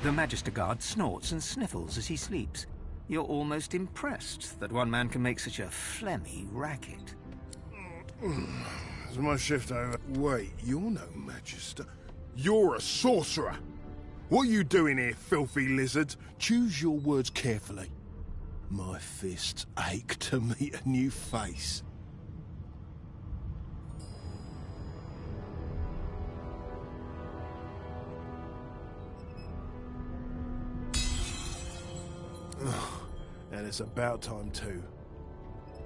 The Magister Guard snorts and sniffles as he sleeps. You're almost impressed that one man can make such a phlegmy racket. Is my shift over? Wait, you're no Magister. You're a sorcerer. What are you doing here, filthy lizard? Choose your words carefully. My fists ache to meet a new face. And it's about time too.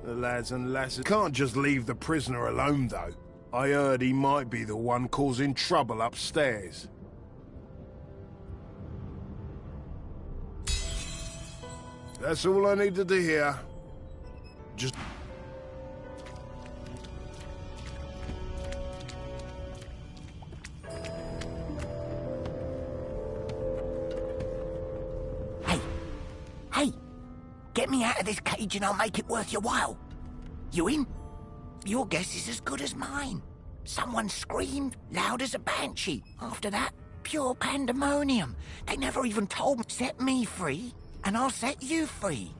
The lads and lasses can't just leave the prisoner alone, though. I heard he might be the one causing trouble upstairs. That's all I needed to hear. Just... Hey! Get me out of this cage and I'll make it worth your while. You in? Your guess is as good as mine. Someone screamed loud as a banshee. After that, pure pandemonium. They never even told me. Set me free, and I'll set you free.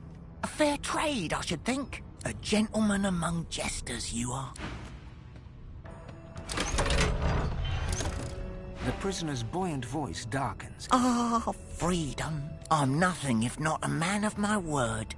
A fair trade, I should think. A gentleman among jesters, you are. The prisoner's buoyant voice darkens. Ah, freedom. I'm nothing if not a man of my word.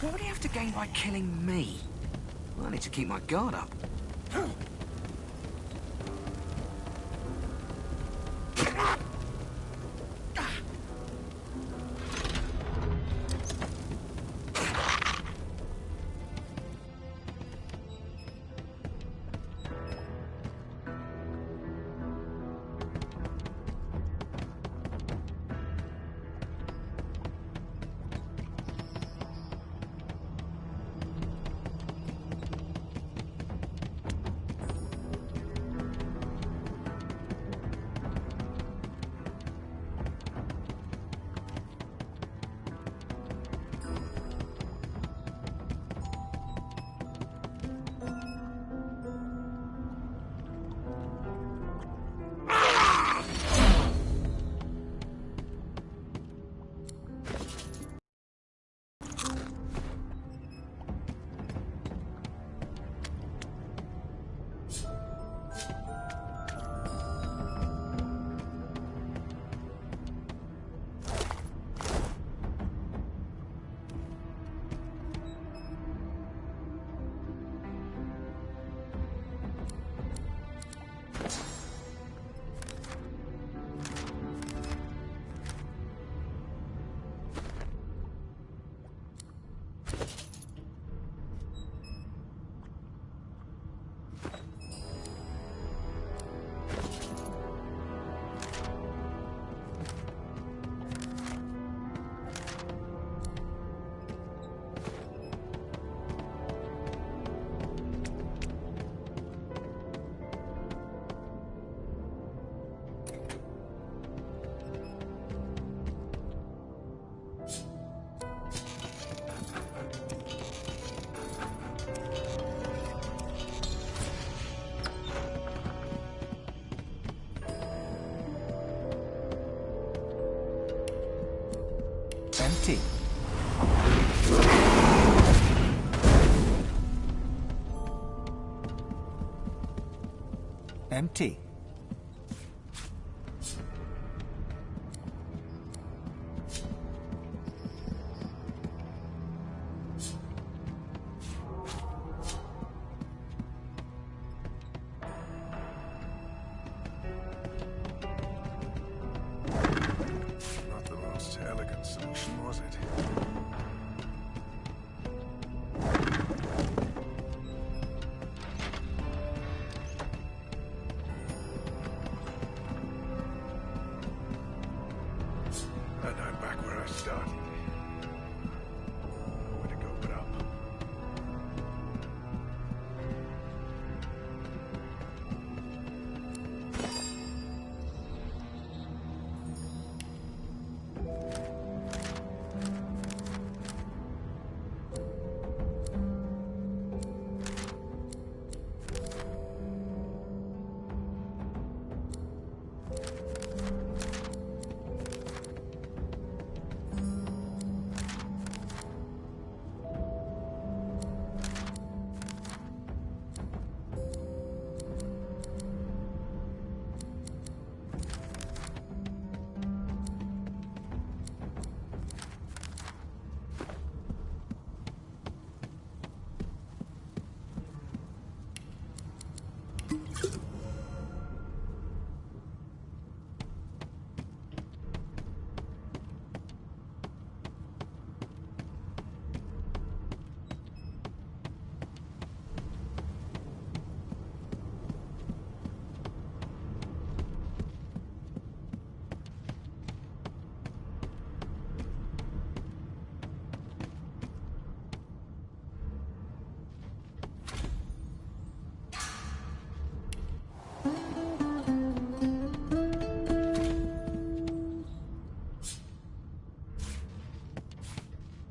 What would he have to gain by killing me? Well, I need to keep my guard up. Empty. Empty. Not the most elegant solution, was it? And I'm back where I started. Nowhere to go but up.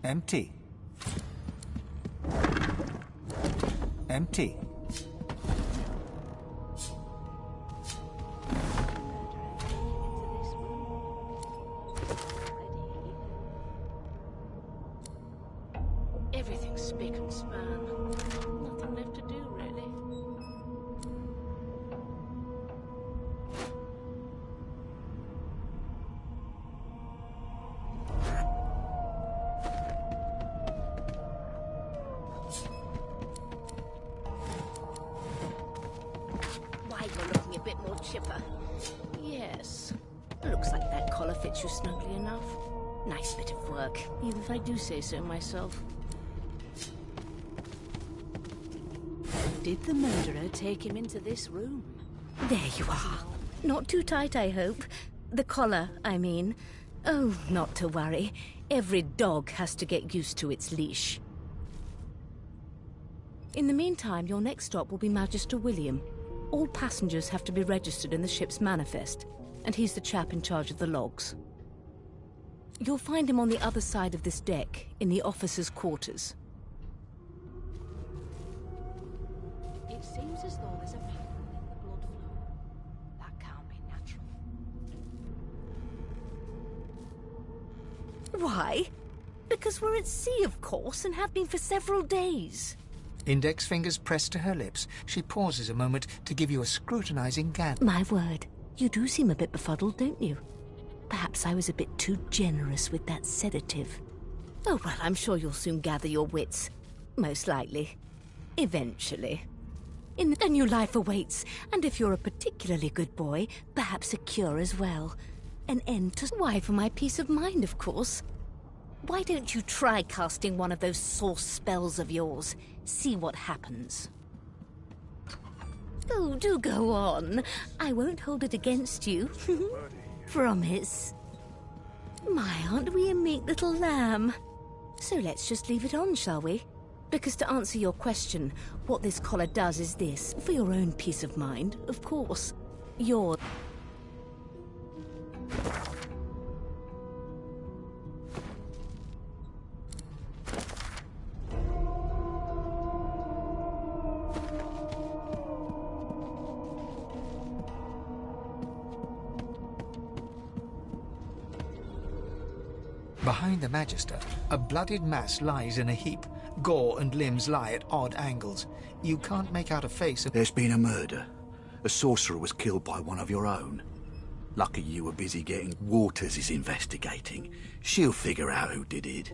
Empty. Empty. Everything's spick and span. Nothing left to do, really. Why, you're looking a bit more chipper. Yes. Looks like that collar fits you snugly enough. Nice bit of work, even if I do say so myself. Did the murderer take him into this room? There you are. Not too tight, I hope. The collar, I mean. Oh, not to worry. Every dog has to get used to its leash. In the meantime, your next stop will be Magister William. All passengers have to be registered in the ship's manifest, and he's the chap in charge of the logs. You'll find him on the other side of this deck, in the officers' quarters. It seems as though there's a pattern in the blood flow. That can't be natural. Why? Because we're at sea, of course, and have been for several days. Index fingers pressed to her lips, she pauses a moment to give you a scrutinizing glance. My word, you do seem a bit befuddled, don't you? Perhaps I was a bit too generous with that sedative. Oh, well, I'm sure you'll soon gather your wits. Most likely. Eventually. A new life awaits, and if you're a particularly good boy, perhaps a cure as well. An end to... Why, for my peace of mind, of course. Why don't you try casting one of those source spells of yours? See what happens. Oh, do go on. I won't hold it against you. Promise. My, aren't we a meek little lamb? So let's just leave it on, shall we? Because to answer your question, what this collar does is this. For your own peace of mind, of course. Your... Behind the Magister, a bloodied mass lies in a heap. Gore and limbs lie at odd angles. You can't make out a face. There's been a murder. A sorcerer was killed by one of your own. Lucky you were busy getting... Waters is investigating. She'll figure out who did it.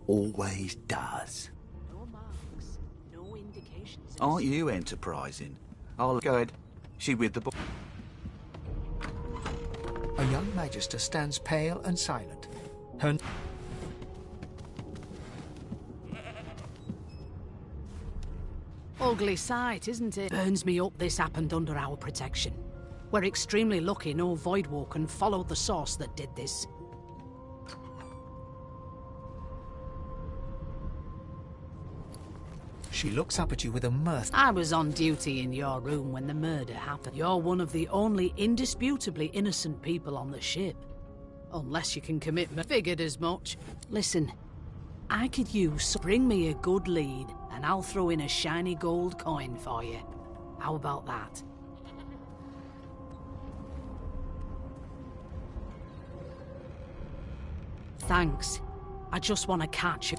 Always does. No marks, no indications. Aren't you enterprising? I'll go ahead. She with the boy. A young Magister stands pale and silent. Her... Ugly sight, isn't it? Burns me up this happened under our protection. We're extremely lucky no Voidwalker followed the source that did this. She looks up at you with a mirth. I was on duty in your room when the murder happened. You're one of the only indisputably innocent people on the ship. Unless you can commit murder. Figured as much. Listen, I could use... Bring me a good lead, and I'll throw in a shiny gold coin for you. How about that? Thanks. I just want to catch you.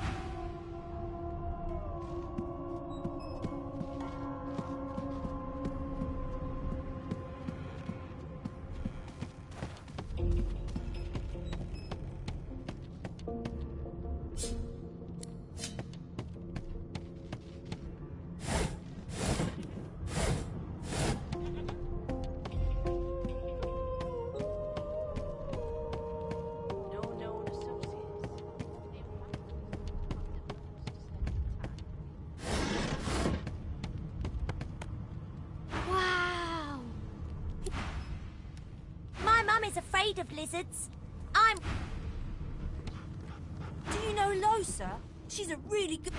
Of lizards. Do you know Losa? She's a really good...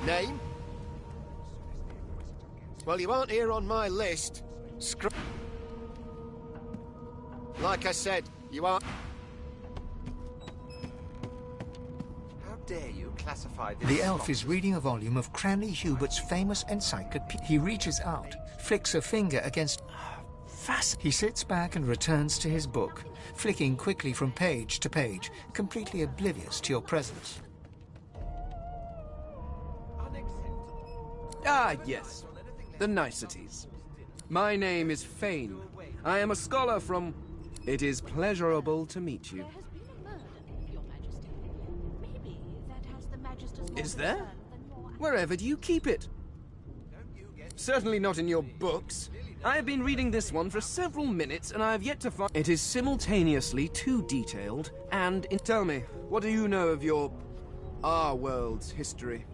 Name? Well, you aren't here on my list. Like I said, you are... How dare you classify this... The elf is reading a volume of Cranley Hubert's famous encyclopedia. He reaches out, flicks a finger against... He sits back and returns to his book, flicking quickly from page to page, completely oblivious to your presence. Ah, yes. The niceties. My name is Fane. I am a scholar from... It is pleasurable to meet you. Is there? Wherever do you keep it? Certainly not in your books. I have been reading this one for several minutes, and I have yet to find... It is simultaneously too detailed, and... Tell me, what do you know of your... our world's history?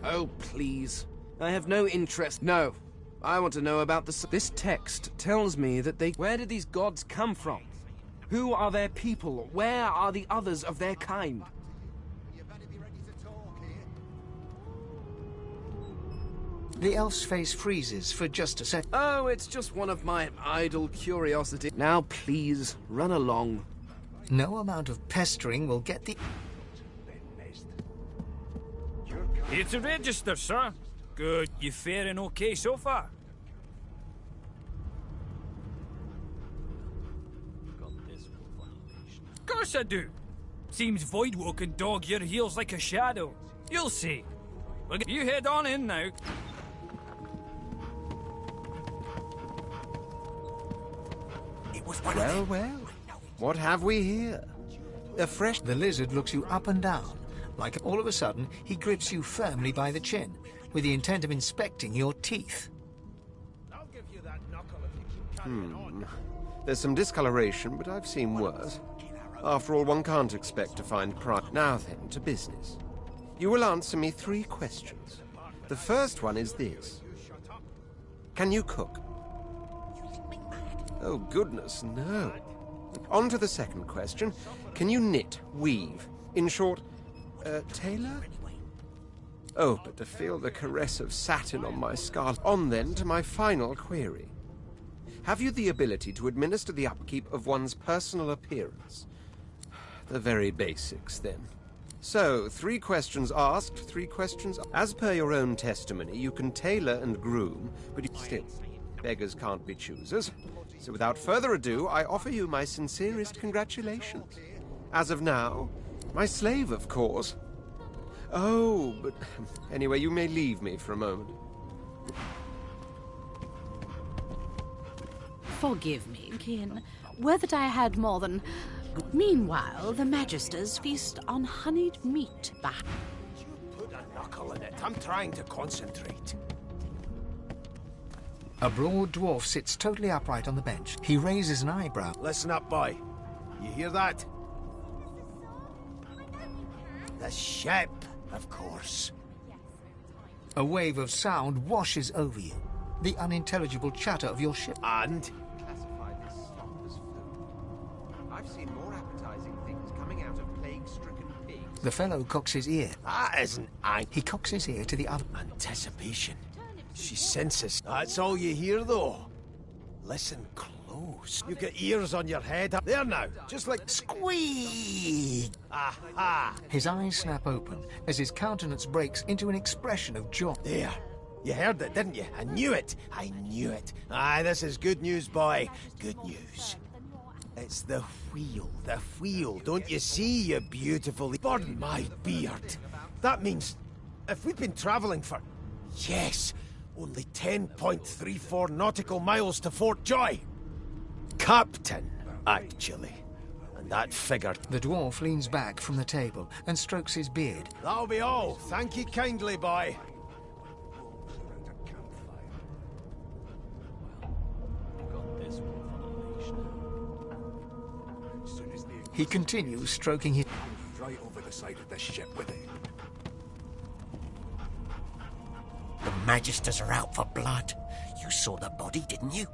Oh, please. I have no interest. No. I want to know about the... This text tells me that they... Where did these gods come from? Who are their people? Where are the others of their kind? The elf's face freezes for just a sec. Oh, it's just one of my idle curiosity. Now, please, run along. No amount of pestering will get the... Here to register, sir. Good. You faring okay so far? Of course I do. Seems Voidwalk can dog your heels like a shadow. You'll see. Well, you head on in now. Well, well. What have we here? A fresh... The lizard looks you up and down. Like all of a sudden, he grips you firmly by the chin, with the intent of inspecting your teeth. There's some discoloration, but I've seen worse. After all, one can't expect to find pride. Now then, to business. You will answer me 3 questions. The first one is this. Can you cook? Oh, goodness, no. On to the second question. Can you knit, weave? In short, tailor? Oh, but to feel the caress of satin on my scarf. On then to my final query. Have you the ability to administer the upkeep of one's personal appearance? The very basics, then. So, 3 questions asked, 3 questions... As per your own testimony, you can tailor and groom, but you still... Beggars can't be choosers. So without further ado, I offer you my sincerest congratulations. As of now, my slave, of course. Oh, but anyway, you may leave me for a moment. Forgive me, kin. Were that I had more than... Meanwhile, the Magisters feast on honeyed meat. Put a knuckle in it. I'm trying to concentrate. A broad dwarf sits totally upright on the bench. He raises an eyebrow. Listen up, boy. You hear that? The ship, of course. A wave of sound washes over you. The unintelligible chatter of your ship. And? I've seen more appetizing things coming out of plague-stricken pigs. The fellow cocks his ear. That isn't He cocks his ear to the other. anticipation. She senses. That's all you hear, though. Listen close. You've got ears on your head. There now. Just like squeak. Aha. His eyes snap open as his countenance breaks into an expression of joy. There. You heard it, didn't you? I knew it. I knew it. Aye, this is good news, boy. Good news. It's the wheel. The wheel. Don't you see, you beautiful... Burn my beard. That means if we've been travelling for... Yes, only 10.34 nautical miles to Fort Joy. Captain, actually. And that figured... The dwarf leans back from the table and strokes his beard. That'll be all. Thank you kindly, boy. He continues stroking his... Right over the side of the ship with it. The Magisters are out for blood. You saw the body, didn't you?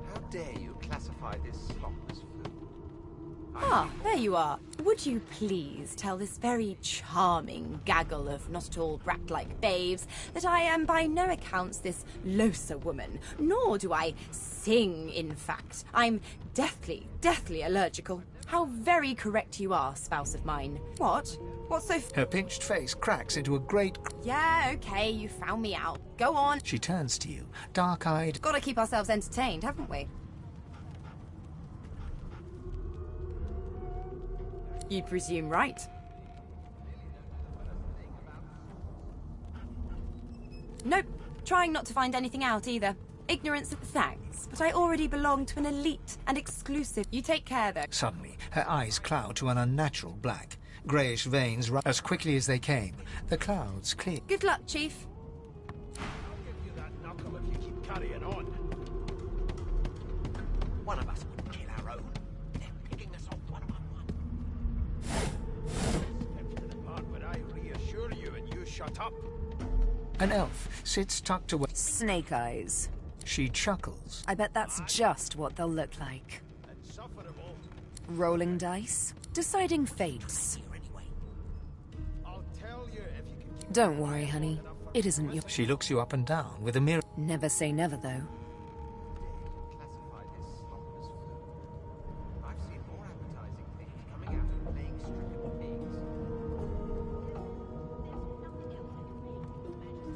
How dare you classify this slop as food? Ah, there you are. Would you please tell this very charming gaggle of not at all brat-like babes that I am by no accounts this Losa woman, nor do I sing, in fact. I'm deathly allergical. How very correct you are, spouse of mine. What? What's so... Her pinched face cracks into a great... Yeah, okay, you found me out. Go on. She turns to you, dark-eyed. Gotta keep ourselves entertained, haven't we? You presume right. Nope. Trying not to find anything out either. Ignorance, thanks, but I already belong to an elite and exclusive. You take care, though. Suddenly, her eyes cloud to an unnatural black. Greyish veins run as quickly as they came. The clouds clear. Good luck, Chief. I'll give you that knuckle if you keep carrying on. One of us would kill our own. They're picking us off one-on-one. Step to the part where I reassure you and you shut up. An elf sits tucked away. Snake eyes. She chuckles. I bet that's just what they'll look like. Insufferable. Rolling dice. Deciding fates. I'll tell you if you can keep... Don't worry, honey. It isn't your... She looks you up and down with a mirror. Never say never, though. Classify this slop as food. I've seen more appetizing things coming out of plague-stricken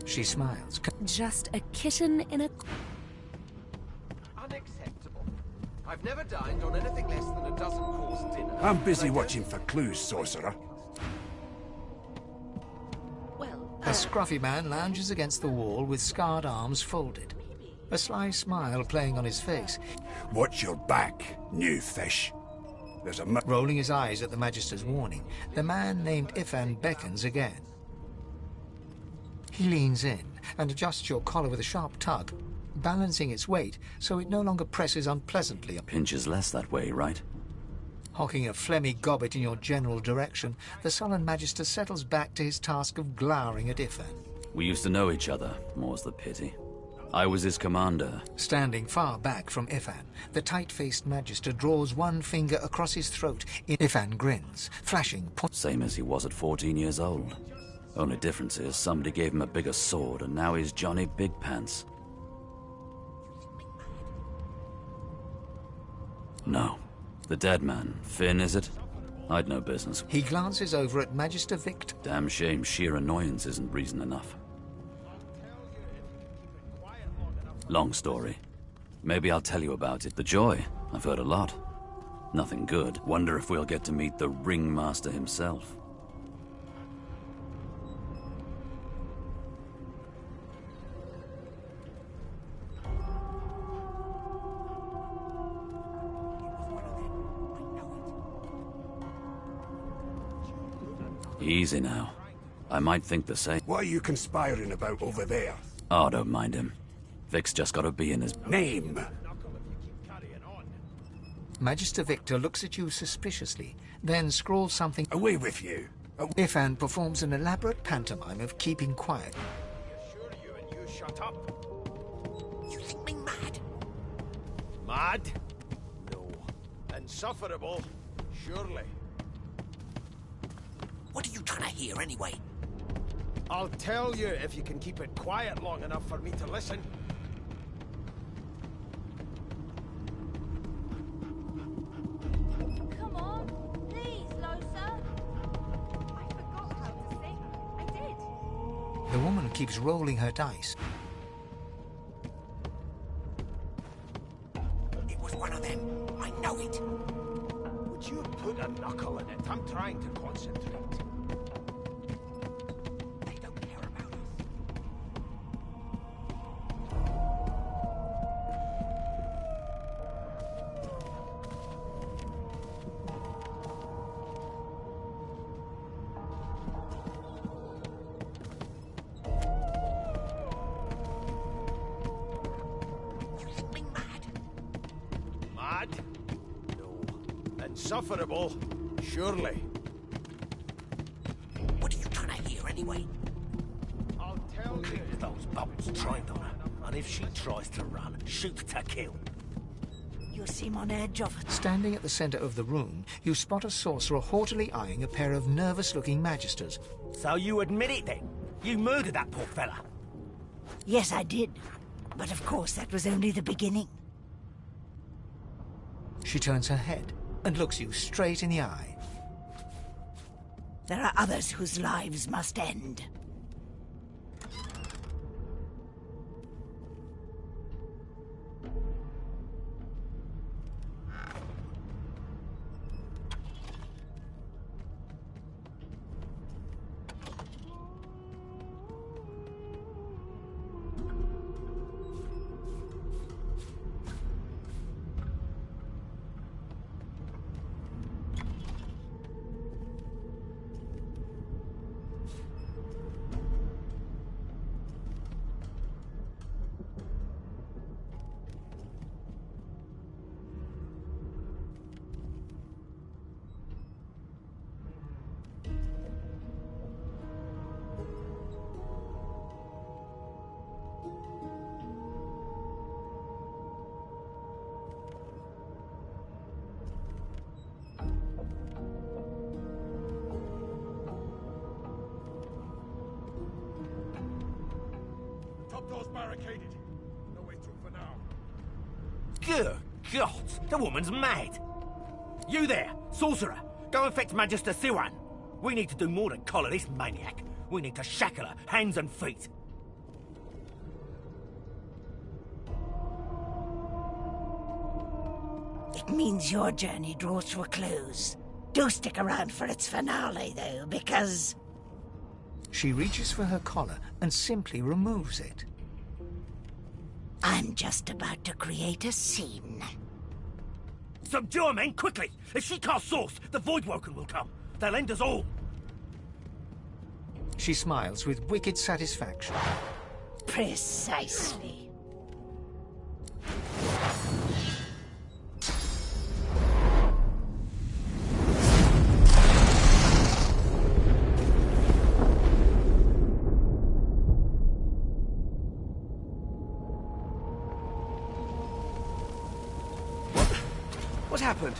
pigs. She smiles. Just a kitten in a... Unacceptable. I've never dined on anything less than a dozen-course dinner. I'm busy watching for clues, sorcerer. A scruffy man lounges against the wall with scarred arms folded. A sly smile playing on his face. Watch your back, new fish. There's a... Rolling his eyes at the Magister's warning, the man named Ifan beckons again. He leans in and adjusts your collar with a sharp tug, balancing its weight so it no longer presses unpleasantly. Pinches less that way, right? Hocking a phlegmy gobbet in your general direction, the sullen Magister settles back to his task of glowering at Ifan. We used to know each other, more's the pity. I was his commander. Standing far back from Ifan, the tight-faced Magister draws one finger across his throat. Ifan grins, flashing Same as he was at 14 years old. Only difference is somebody gave him a bigger sword and now he's Johnny Big Pants. No. The dead man. Finn, is it? I'd no business. He glances over at Magister Victor. Damn shame sheer annoyance isn't reason enough. Long story. Maybe I'll tell you about it. The Joy. I've heard a lot. Nothing good. Wonder if we'll get to meet the Ringmaster himself. Easy now. I might think the same. What are you conspiring about over there? Oh, don't mind him. Vic's just got to be in his... Name! Magister Victor looks at you suspiciously, then scrawls something... Away with you! Ifan performs an elaborate pantomime of keeping quiet. Shut up. You think me mad? Mad? No. Insufferable? Surely. What are you trying to hear anyway? I'll tell you if you can keep it quiet long enough for me to listen. Come on, please, Losa. I forgot how to sing. I did. The woman keeps rolling her dice. It was one of them. I know it. Would you put a knuckle in it? I'm trying to concentrate. They don't care about us. You think me mad? Mad? No. Insufferable? Surely. What are you trying to hear anyway? I'll tell you. Those bolts trained on her, and if she tries to run, shoot to kill. You seem on edge of it. Standing at the center of the room, you spot a sorcerer haughtily eyeing a pair of nervous-looking magisters. So you admit it then? You murdered that poor fella? Yes, I did. But of course, that was only the beginning. She turns her head and looks you straight in the eye. There are others whose lives must end. Top door's barricaded. No way through for now. Good God, the woman's mad. You there, sorcerer, go and fetch Magister Siwan. We need to do more than collar this maniac. We need to shackle her, hands and feet. It means your journey draws to a close. Do stick around for its finale, though, because... She reaches for her collar and simply removes it. I'm just about to create a scene. Subdue her, men, quickly! If she casts Source, the Voidwoken will come. They'll end us all. She smiles with wicked satisfaction. Precisely. happened?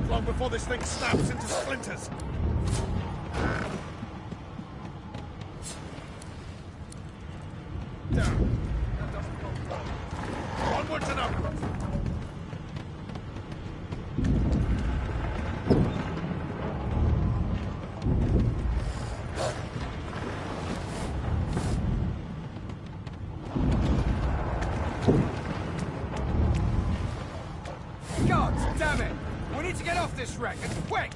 Long before this thing snaps into splinters. Down. That doesn't go. Onwards and upwards. God damn it! We need to get off this wreck, and quick!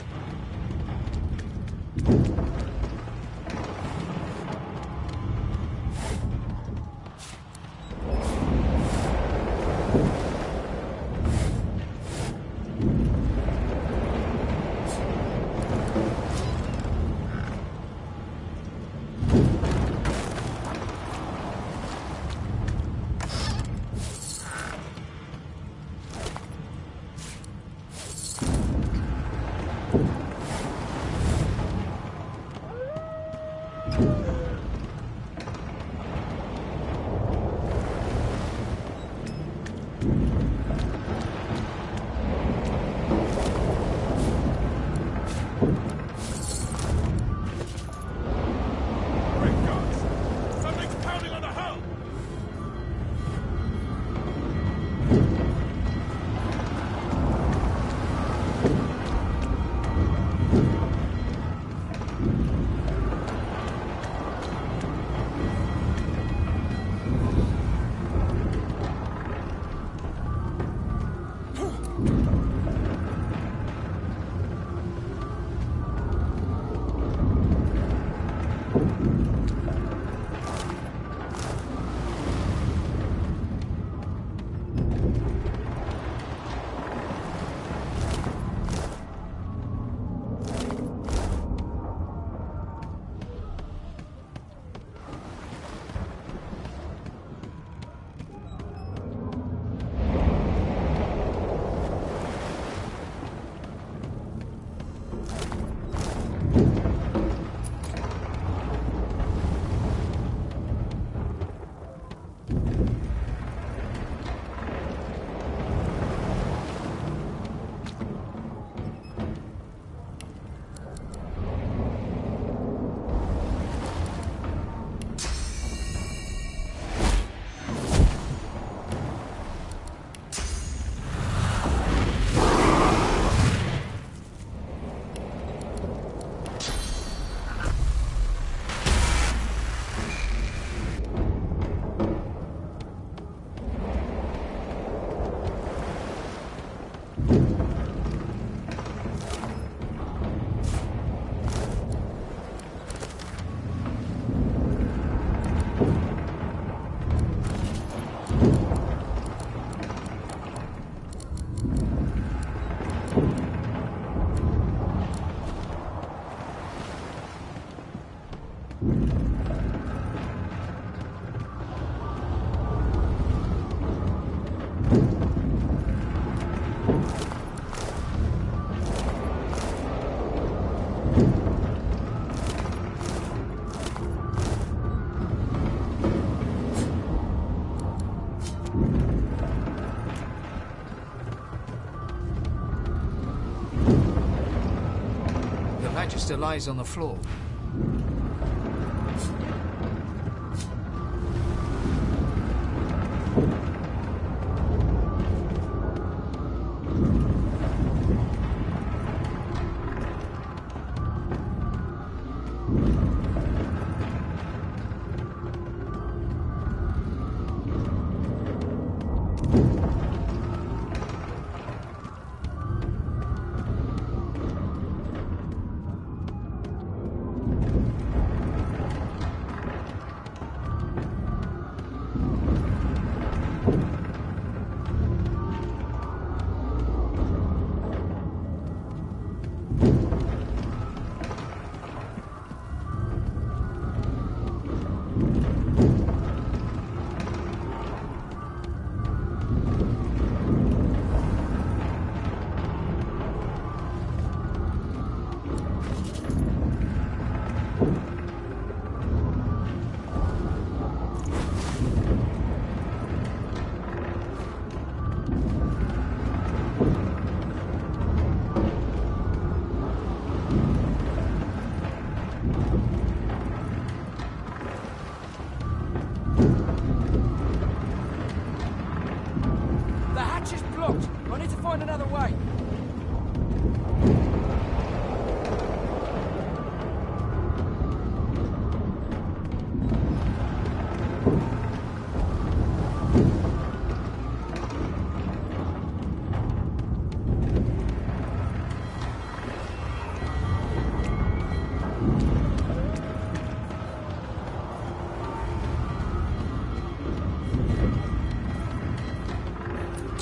Magister lies on the floor.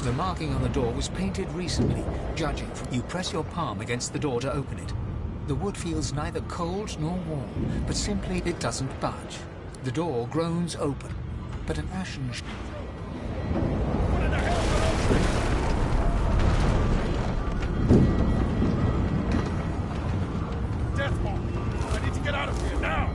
The marking on the door was painted recently. Judging from you press your palm against the door to open it. The wood feels neither cold nor warm, but simply it doesn't budge. The door groans open, but an ashen... Death bomb! I need to get out of here now!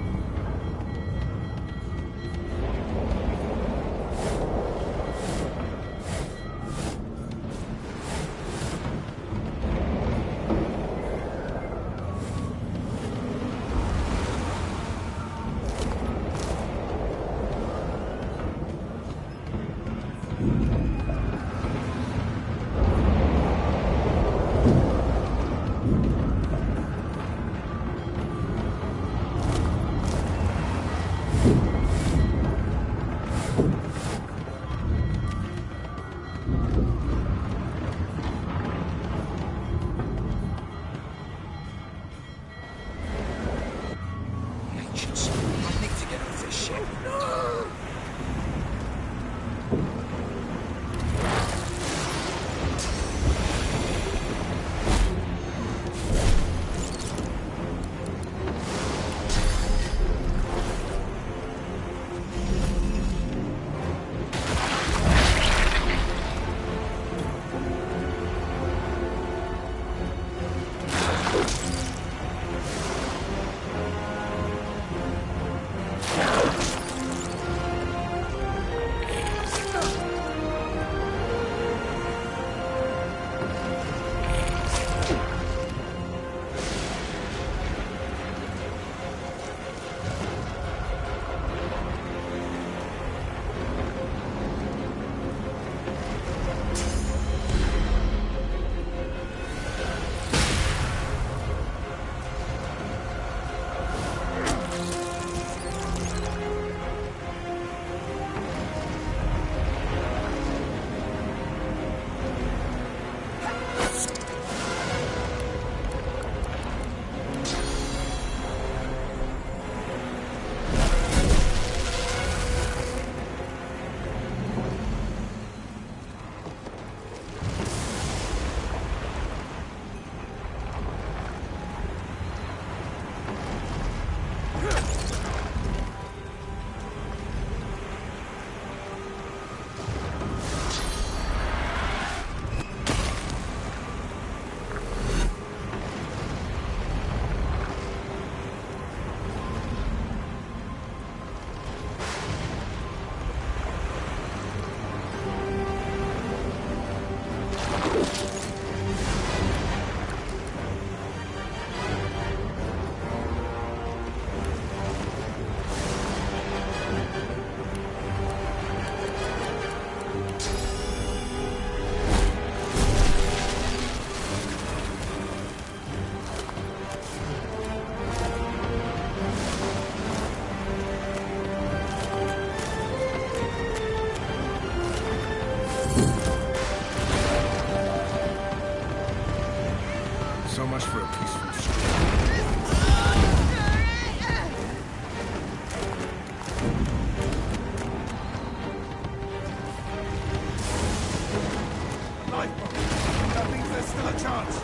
So much for a peaceful street. That means there's still a chance.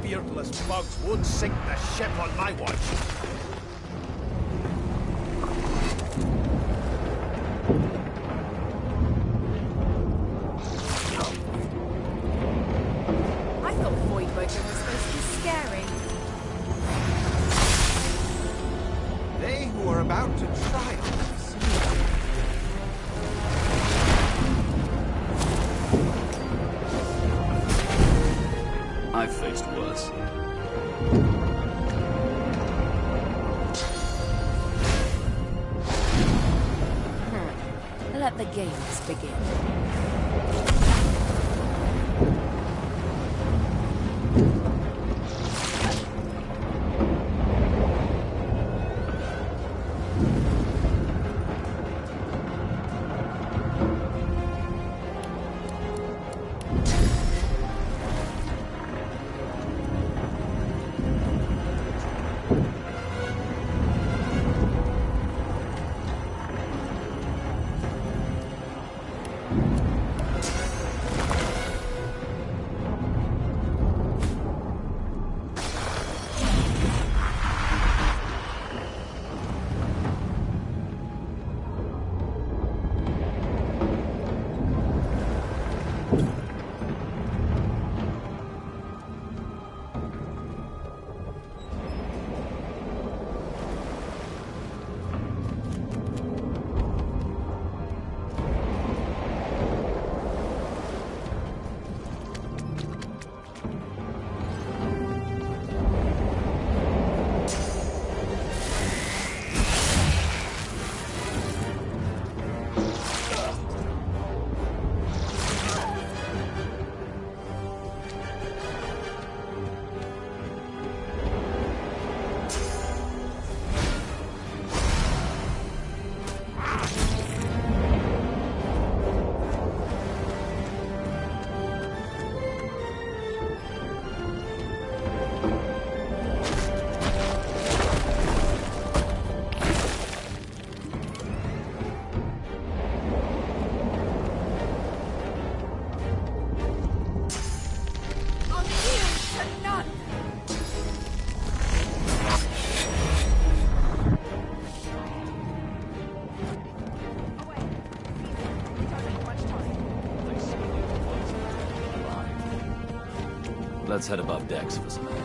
Beardless bugs won't sink the ship on my watch. I thought Voidwoken was supposed to be scary. They who are about to triumph. I've faced worse. Let the games begin. Let's head above decks for some air.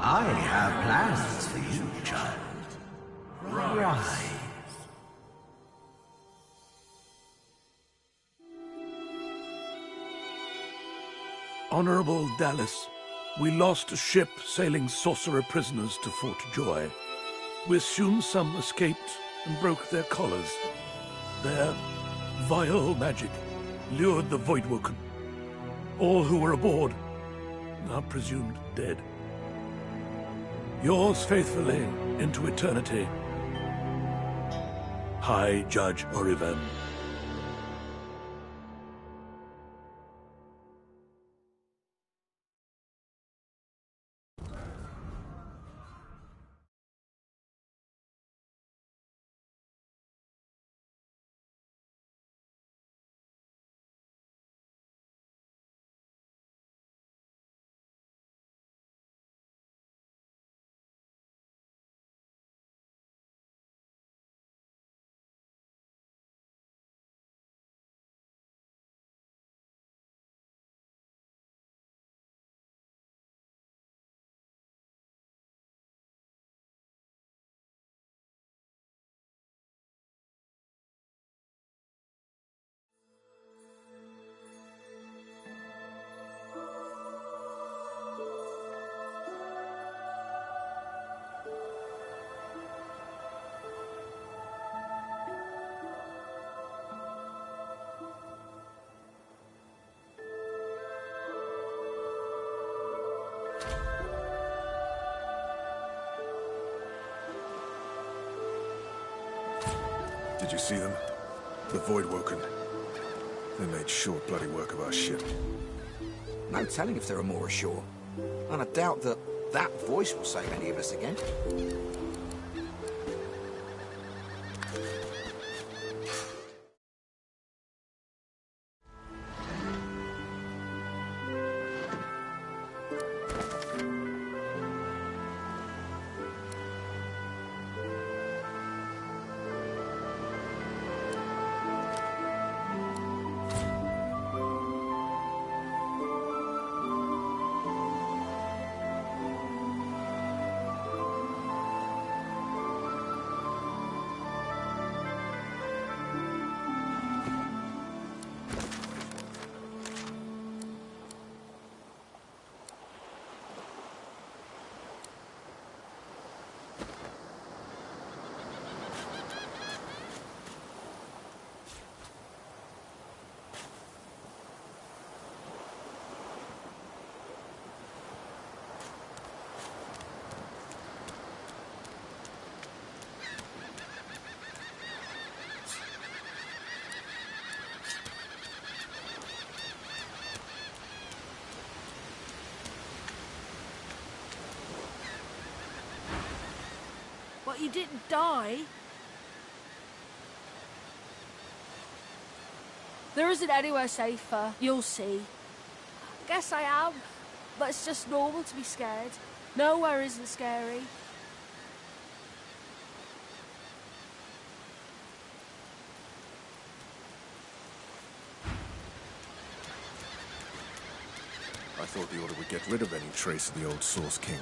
I have plans for you, child. Rise. Honorable Dallas, we lost a ship sailing sorcerer prisoners to Fort Joy. We assume some escaped and broke their collars. Their vile magic lured the Voidwoken. All who were aboard are presumed dead. Yours faithfully into eternity, High Judge Oriven. Did you see them? The Voidwoken. They made short bloody work of our ship. No telling if there are more ashore. And I doubt that voice will save any of us again. But you didn't die. There isn't anywhere safer. You'll see. I guess I am. But it's just normal to be scared. Nowhere isn't scary. I thought the Order would get rid of any trace of the old Source King.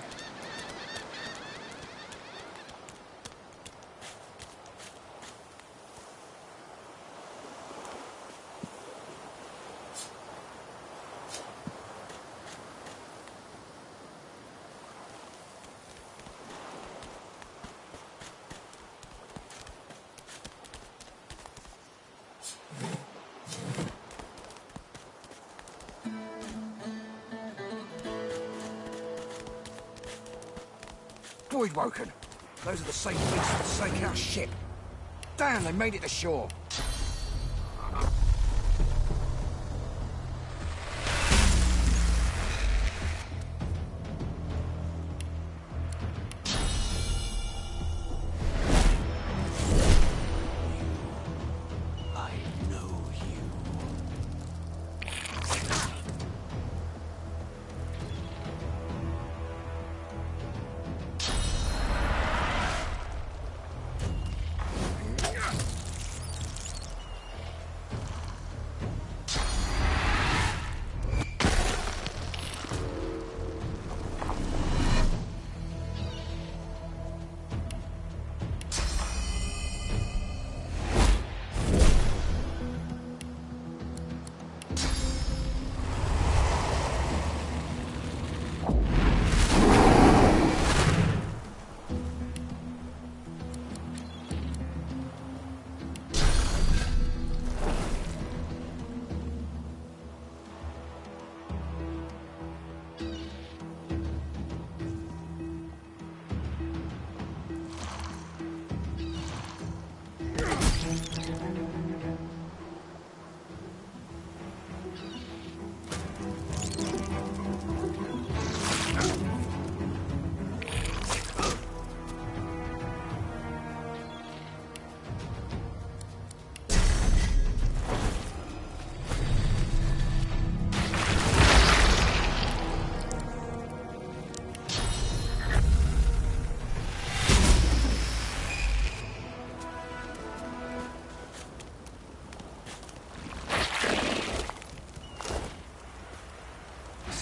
Voidwoken. Those are the same beasts that sank our ship. Damn, they made it ashore.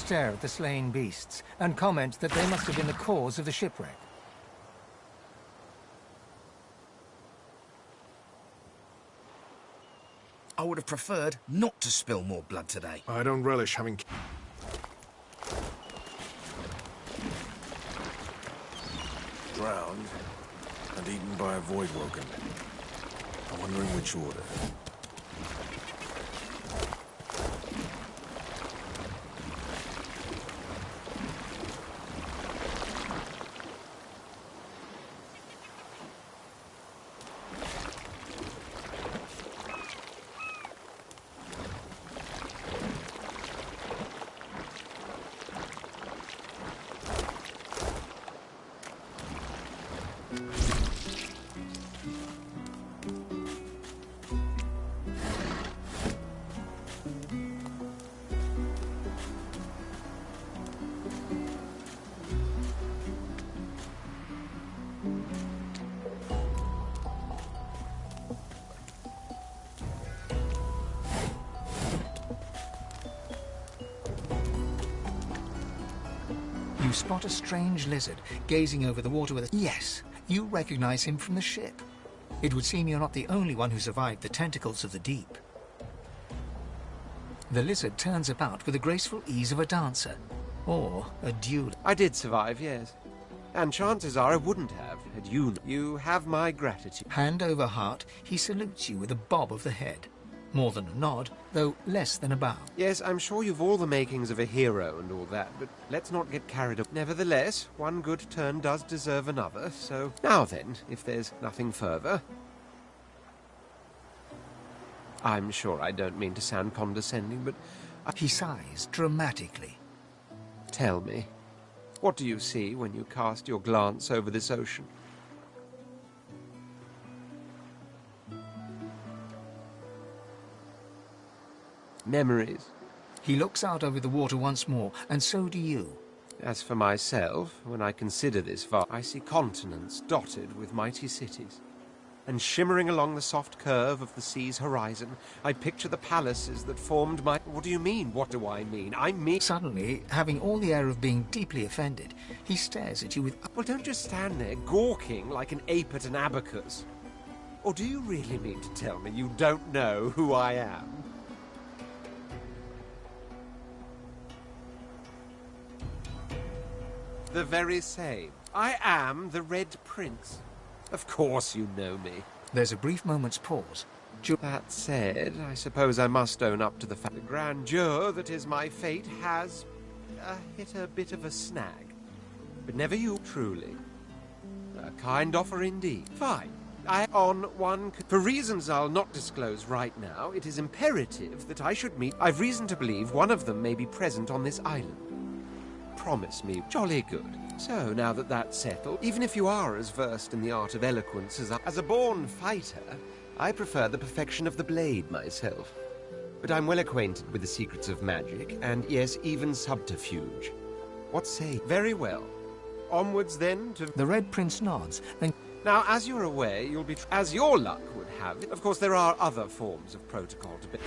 Stare at the slain beasts and comment that they must have been the cause of the shipwreck. I would have preferred not to spill more blood today. I don't relish having... Drowned and eaten by a void woken. I wonder in which order. You spot a strange lizard gazing over the water with a... Yes, you recognize him from the ship. It would seem you're not the only one who survived the tentacles of the deep. The lizard turns about with the graceful ease of a dancer, or a duel. I did survive, yes. And chances are I wouldn't have, had you... You have my gratitude. Hand over heart, he salutes you with a bob of the head. More than a nod, though less than a bow. Yes, I'm sure you've all the makings of a hero and all that, but let's not get carried away. Nevertheless, one good turn does deserve another, so... Now then, if there's nothing further... I'm sure I don't mean to sound condescending, but... He sighs dramatically. Tell me, what do you see when you cast your glance over this ocean? Memories. He looks out over the water once more, and so do you. As for myself, when I consider this I see continents dotted with mighty cities. And shimmering along the soft curve of the sea's horizon, I picture the palaces that formed my... What do you mean? What do I mean? I mean... Suddenly, having all the air of being deeply offended, he stares at you with... Well, don't just stand there gawking like an ape at an abacus. Or do you really mean to tell me you don't know who I am? The very same. I am the Red Prince. Of course you know me. There's a brief moment's pause. That said, I suppose I must own up to the fact the grandeur that is my fate has hit a bit of a snag. But never you, truly. A kind offer indeed. Fine. For reasons I'll not disclose right now, it is imperative that I should meet... I've reason to believe one of them may be present on this island. Promise me. Jolly good. So, now that that's settled, even if you are as versed in the art of eloquence as a born fighter, I prefer the perfection of the blade myself. But I'm well acquainted with the secrets of magic, and yes, even subterfuge. What say? Very well. Onwards then to... The Red Prince nods, then... Now, as you're aware, you'll be... As your luck would have it, of course there are other forms of protocol to be...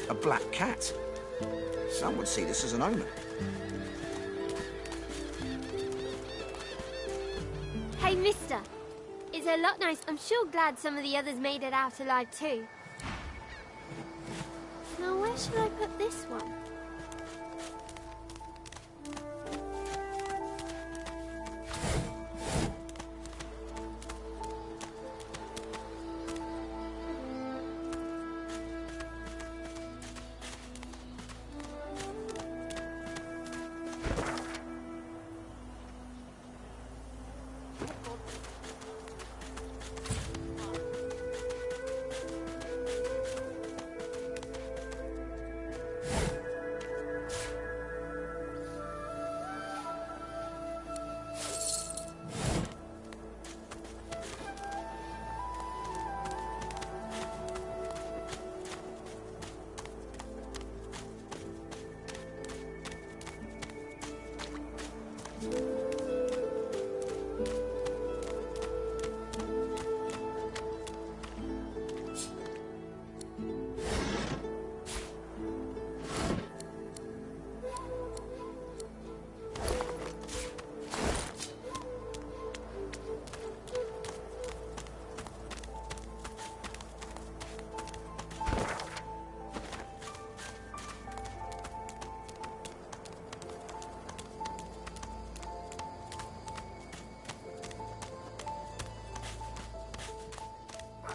A black cat. Some would see this as an omen. Hey, mister. It's a lot nice. I'm sure glad some of the others made it out alive too. Now, where should I put this one?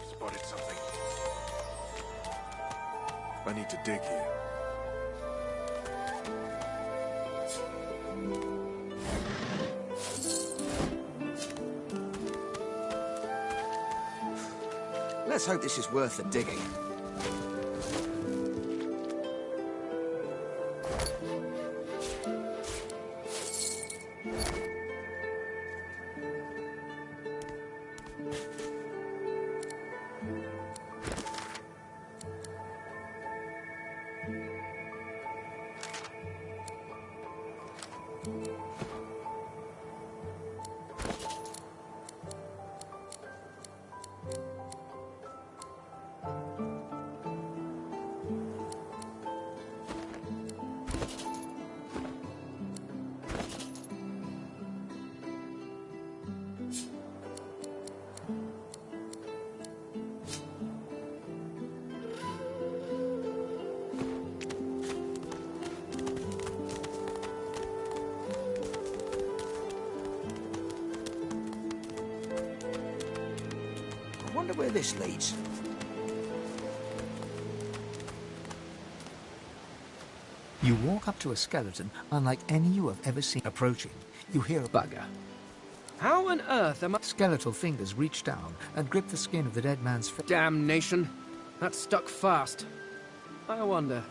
Spotted something. I need to dig here. Let's hope this is worth the digging. I wonder where this leads. You walk up to a skeleton unlike any you have ever seen. Approaching, you hear a bugger. How on earth am I... Skeletal fingers reach down and grip the skin of the dead man's face. Damnation. That's stuck fast. I wonder...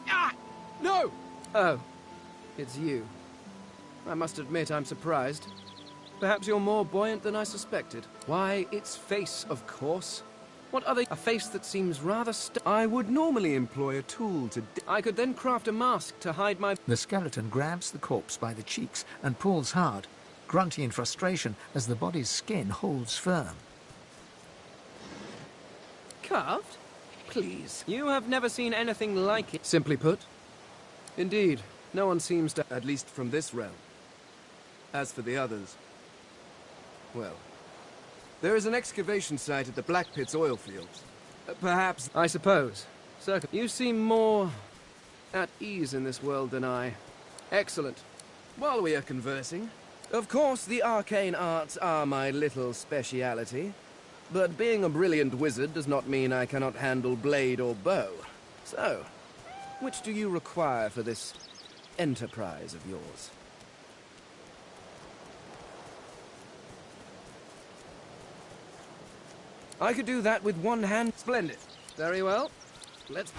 Ah! No! Oh. It's you. I must admit I'm surprised. Perhaps you're more buoyant than I suspected. Why, it's face, of course. What other... A face that seems rather I would normally employ a tool to... I could then craft a mask to hide my... The skeleton grabs the corpse by the cheeks and pulls hard, grunting in frustration as the body's skin holds firm. Carved? Please. You have never seen anything like it. Simply put. Indeed, no one seems to... At least from this realm. As for the others... Well... There is an excavation site at the Black Pit's oil fields. Perhaps... I suppose. You seem more... at ease in this world than I. Excellent. While we are conversing... Of course, the arcane arts are my little speciality. But being a brilliant wizard does not mean I cannot handle blade or bow. So, which do you require for this enterprise of yours? I could do that with one hand. Splendid. Very well. Let's...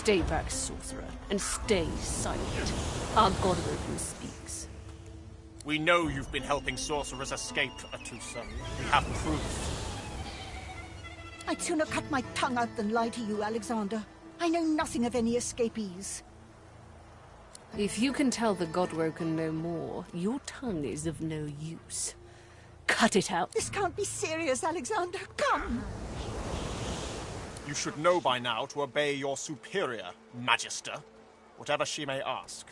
Stay back, sorcerer, and stay silent. Our Godwoken speaks. We know you've been helping sorcerers escape, Atusa. We have proof. I'd sooner cut my tongue out than lie to you, Alexander. I know nothing of any escapees. If you can tell the Godwoken no more, your tongue is of no use. Cut it out. This can't be serious, Alexander. Come! You should know by now to obey your superior, Magister, whatever she may ask.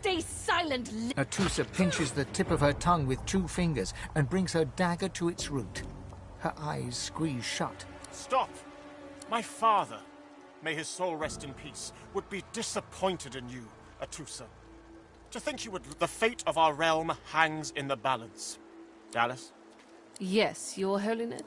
Stay silent, Atusa pinches the tip of her tongue with 2 fingers and brings her dagger to its root. Her eyes squeeze shut. Stop! My father, may his soul rest in peace, would be disappointed in you, Atusa. To think you would... The fate of our realm hangs in the balance. Dallas? Yes, Your Holiness.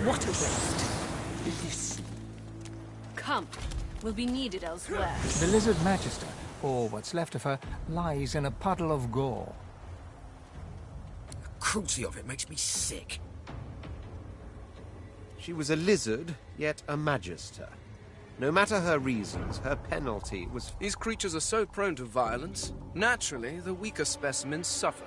What a waste. Come. Will be needed elsewhere. The Lizard Magister, or what's left of her, lies in a puddle of gore. The cruelty of it makes me sick. She was a lizard, yet a magister. No matter her reasons, her penalty was... These creatures are so prone to violence. Naturally, the weaker specimens suffer.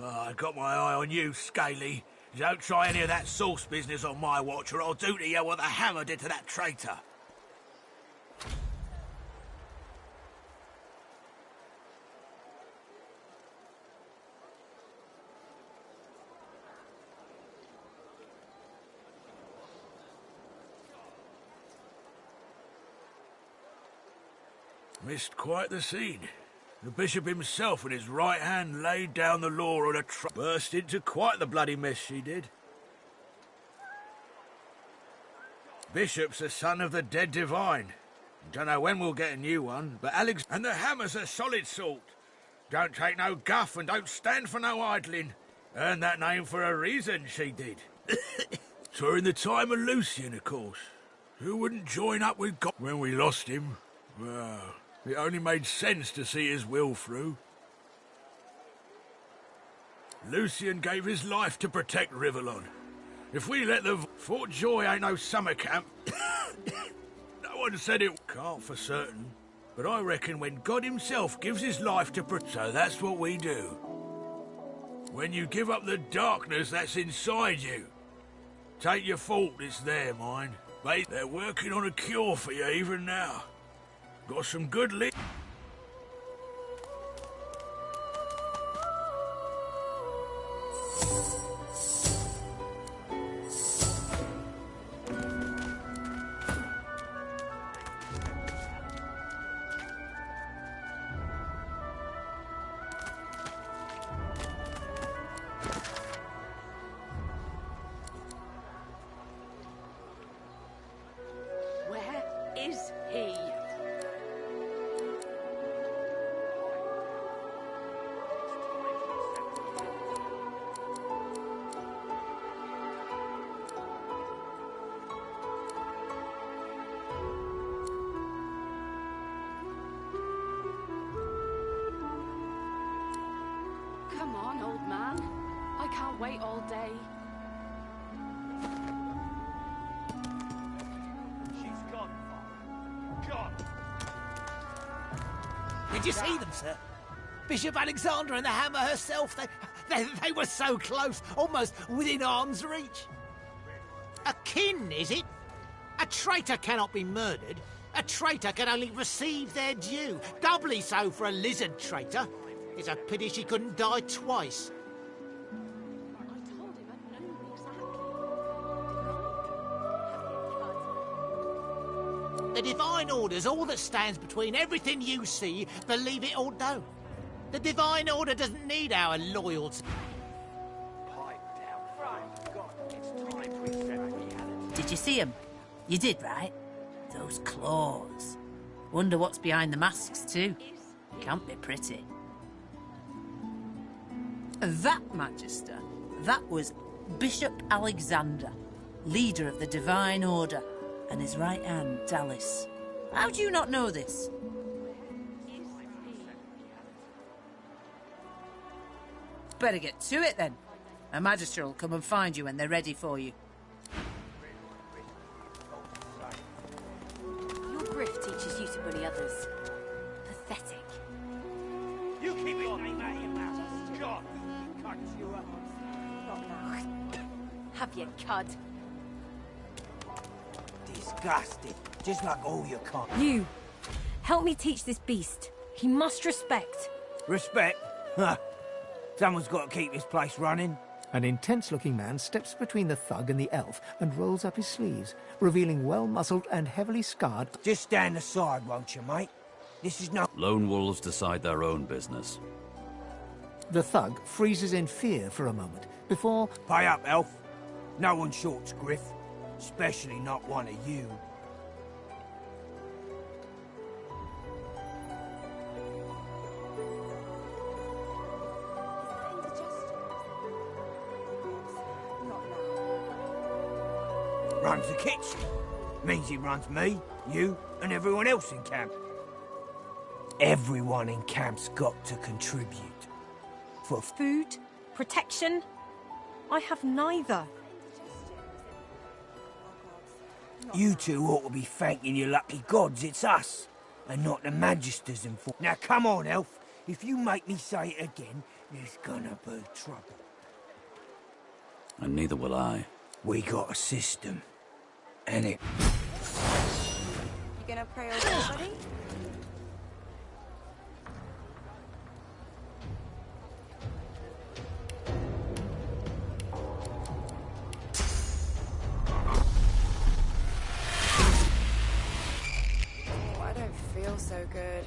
I've got my eye on you, Scaly. Don't try any of that sauce business on my watch, or I'll do to you what the hammer did to that traitor. Missed quite the scene. The bishop himself with his right hand laid down the law on a burst into quite the bloody mess she did. Bishop's a son of the dead divine. Don't know when we'll get a new one, but Alex... And the hammer's a solid sort. Don't take no guff and don't stand for no idling. Earned that name for a reason, she did. During the time of Lucian, of course. Who wouldn't join up with God when we lost him? Well... It only made sense to see his will through. Lucian gave his life to protect Rivellon. If we let the... Fort Joy ain't no summer camp. one said it. Can't for certain, but I reckon when God himself gives his life to so that's what we do. When you give up the darkness that's inside you. Take your fault, it's there, mind. But they're working on a cure for you even now. Got some good Where is he? Come on, old man. I can't wait all day. She's gone, Father. Gone. Did you see them, sir? Bishop Alexander and the Hammer herself, they were so close, almost within arm's reach. A kin, is it? A traitor cannot be murdered. A traitor can only receive their due. Doubly so for a lizard traitor. It's a pity she couldn't die twice. The Divine Order's all that stands between everything you see, believe it or don't. The Divine Order doesn't need our loyalty. Did you see them? You did, right? Those claws. Wonder what's behind the masks, too. Can't be pretty. That, Magister, that was Bishop Alexander, leader of the Divine Order, and his right hand, Dallas. How do you not know this? Better get to it, then. A Magister will come and find you when they're ready for you. Your grift teaches you to bully others. Pathetic. You keep his name out of your mouth. God, cut you up. Not now. Have your cud. Disgusting. Just like all your kind. You. Help me teach this beast. He must respect. Respect? Huh. Someone's got to keep this place running. An intense-looking man steps between the thug and the elf and rolls up his sleeves, revealing well-muscled and heavily scarred... Just stand aside, won't you, mate? This is no... Lone wolves decide their own business. The thug freezes in fear for a moment, before... Pay up, elf. No one shorts Griff. Especially not one of you. Runs the kitchen. Means he runs me, you, and everyone else in camp. Everyone in camp's got to contribute. For food, protection. I have neither. You two ought to be thanking your lucky gods it's us, and not the Magisters and for. Now come on, elf. If you make me say it again, there's gonna be trouble. And neither will I. We got a system. And it... You gonna pray over everybody? Oh, I don't feel so good.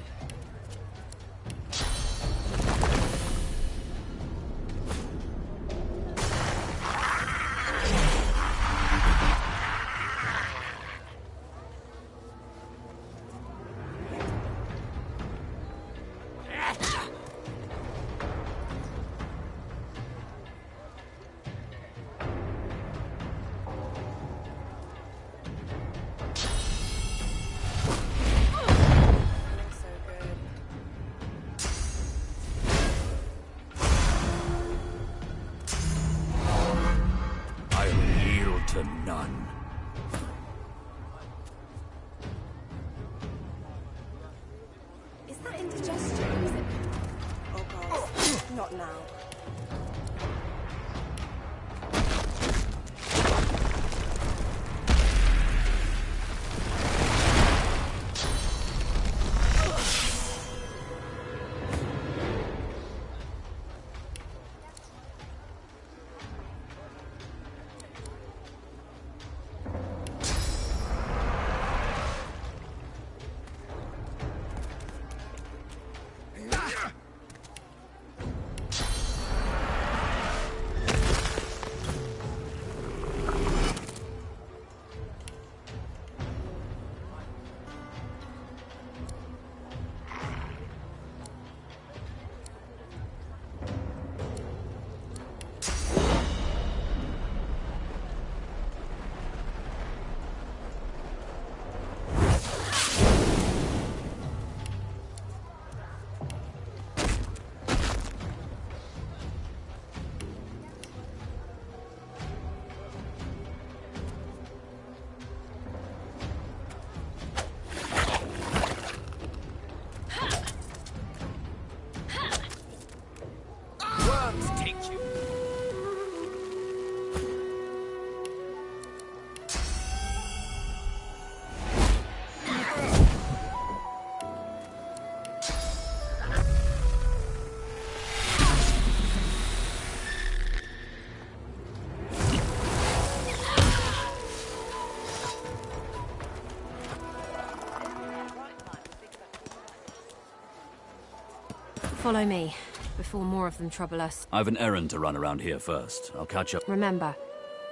Follow me, before more of them trouble us. I've an errand to run around here first. I'll catch up. Remember,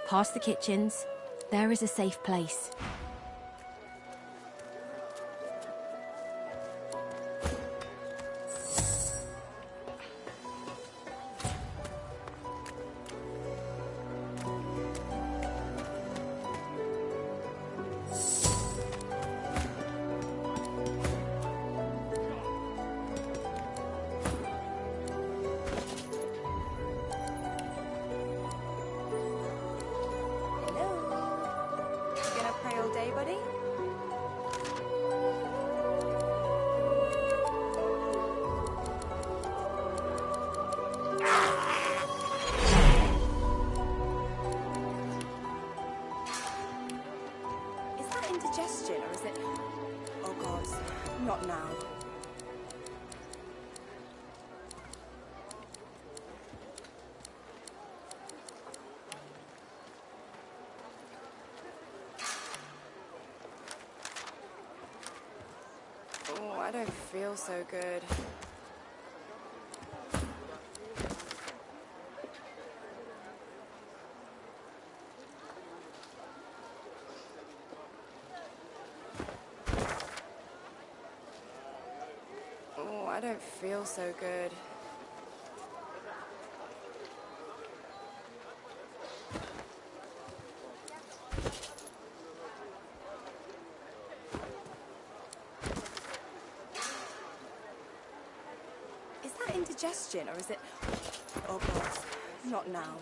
past the kitchens, there is a safe place. Indigestion, or is it... Oh God, not now. Oh, I don't feel so good. I don't feel so good. Is that indigestion, or is it... Oh God, not now.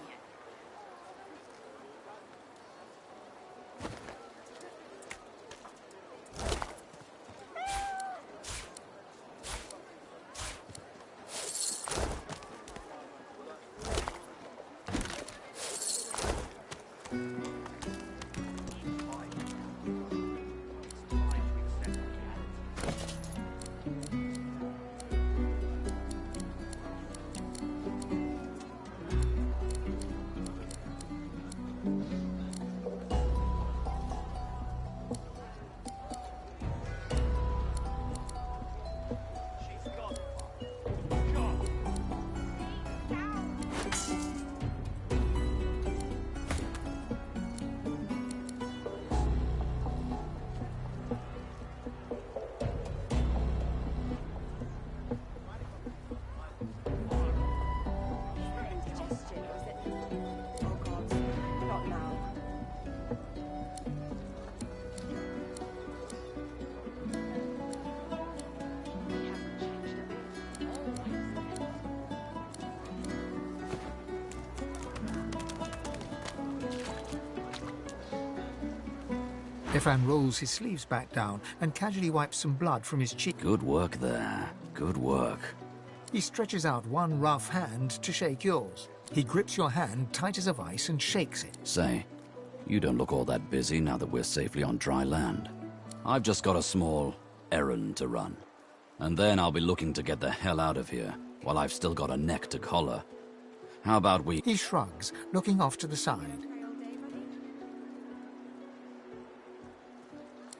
Stefan rolls his sleeves back down and casually wipes some blood from his cheek. Good work there. Good work. He stretches out one rough hand to shake yours. He grips your hand tight as a vice and shakes it. Say, you don't look all that busy now that we're safely on dry land. I've just got a small errand to run. And then I'll be looking to get the hell out of here, while I've still got a neck to collar. How about we... He shrugs, looking off to the side.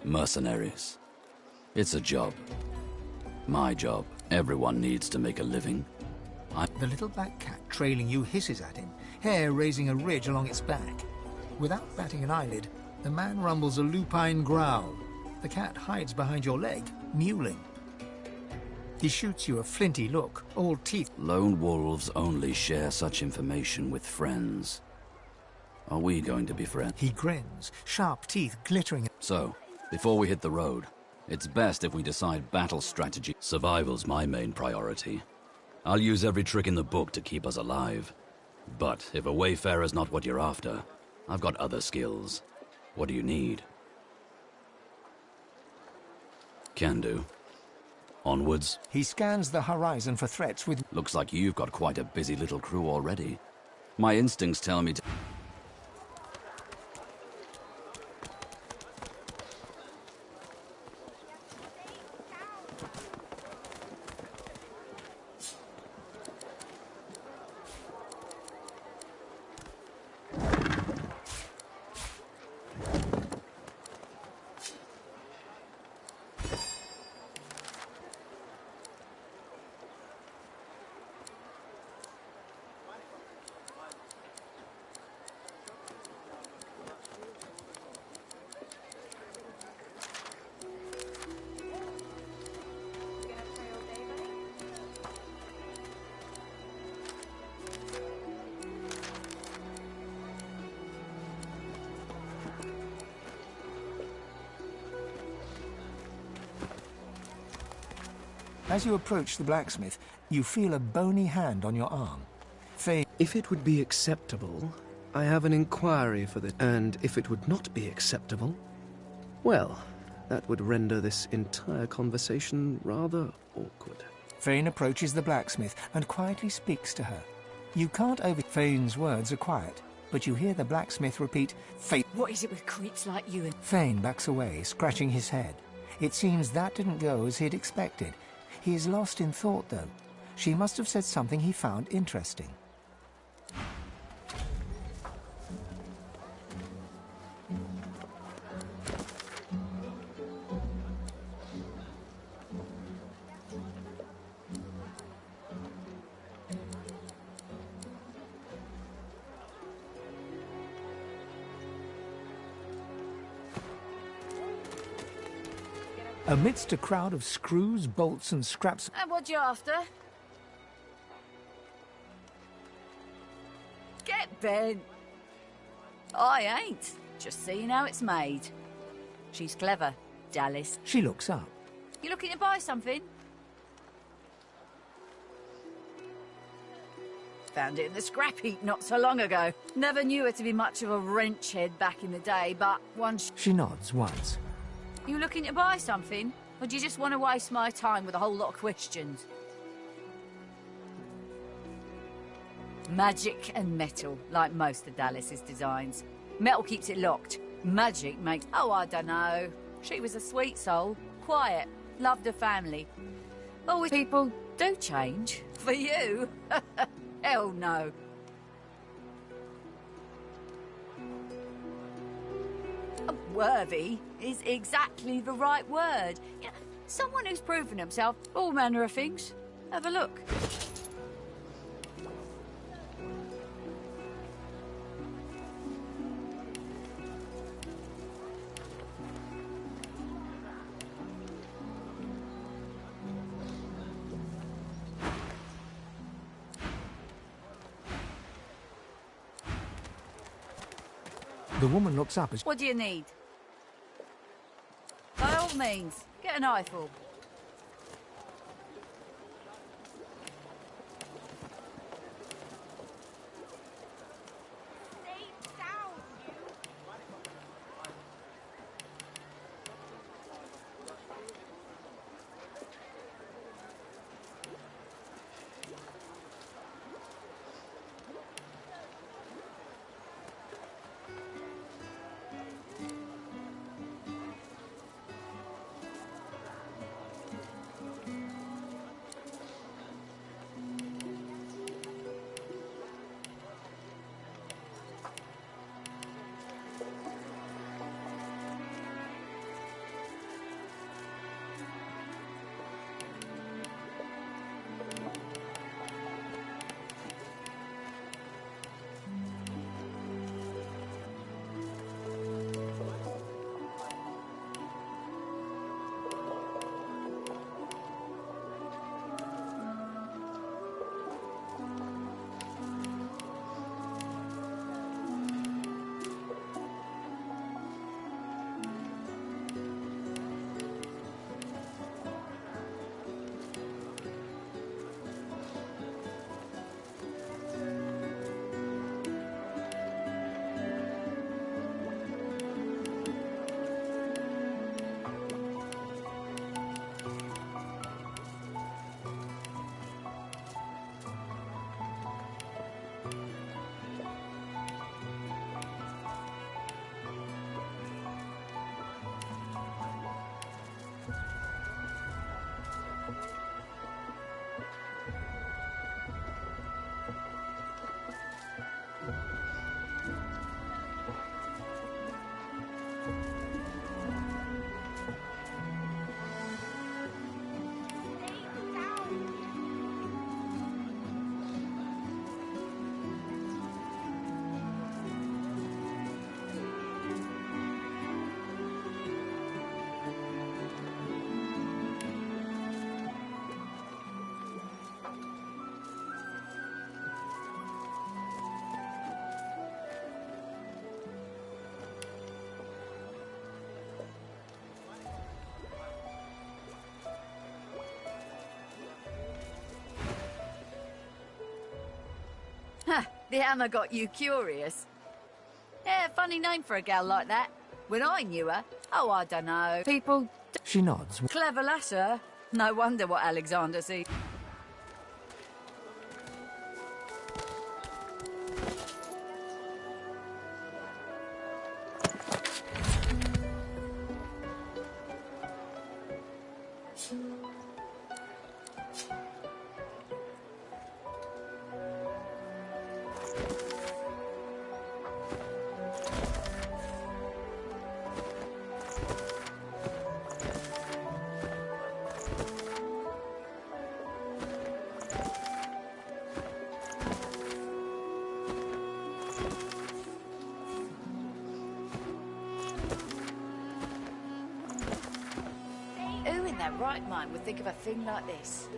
Mercenaries. It's a job. My job. Everyone needs to make a living. The little black cat trailing you hisses at him, hair raising a ridge along its back. Without batting an eyelid, the man rumbles a lupine growl. The cat hides behind your leg, mewling. He shoots you a flinty look, all teeth. Lone wolves only share such information with friends. Are we going to be friends? He grins, sharp teeth glittering. So, before we hit the road, it's best if we decide battle strategy. Survival's my main priority. I'll use every trick in the book to keep us alive. But if a wayfarer's not what you're after, I've got other skills. What do you need? Can do. Onwards. He scans the horizon for threats with... Looks like you've got quite a busy little crew already. My instincts tell me to... As you approach the blacksmith, you feel a bony hand on your arm. If it would be acceptable, I have an inquiry for this. And if it would not be acceptable, well, that would render this entire conversation rather awkward. Fane approaches the blacksmith and quietly speaks to her. You can't over... Fane's words are quiet, but you hear the blacksmith repeat, Fane... What is it with creeps like you and... Fane backs away, scratching his head. It seems that didn't go as he'd expected. He is lost in thought, though. She must have said something he found interesting. Amidst a crowd of screws, bolts and scraps... And what you after? Get bent. I ain't. Just seeing how it's made. She's clever, Dallas. She looks up. You looking to buy something? Found it in the scrap heap not so long ago. Never knew her to be much of a wrench head back in the day, but once... She nods once. You looking to buy something? Or do you just want to waste my time with a whole lot of questions? Magic and metal, like most of Dallas's designs. Metal keeps it locked. Magic makes... Oh, I don't know. She was a sweet soul. Quiet. Loved her family. Always people do change. For you? Hell no. Worthy is exactly the right word. You know, someone who's proven himself all manner of things. Have a look. The woman looks up as... What do you need? By all means, get an eyeful. The hammer got you curious. Yeah, funny name for a gal like that. When I knew her, oh, I don't know. People... She nods. Clever lasser. No wonder what Alexander sees. Who in their right mind would think of a thing like this?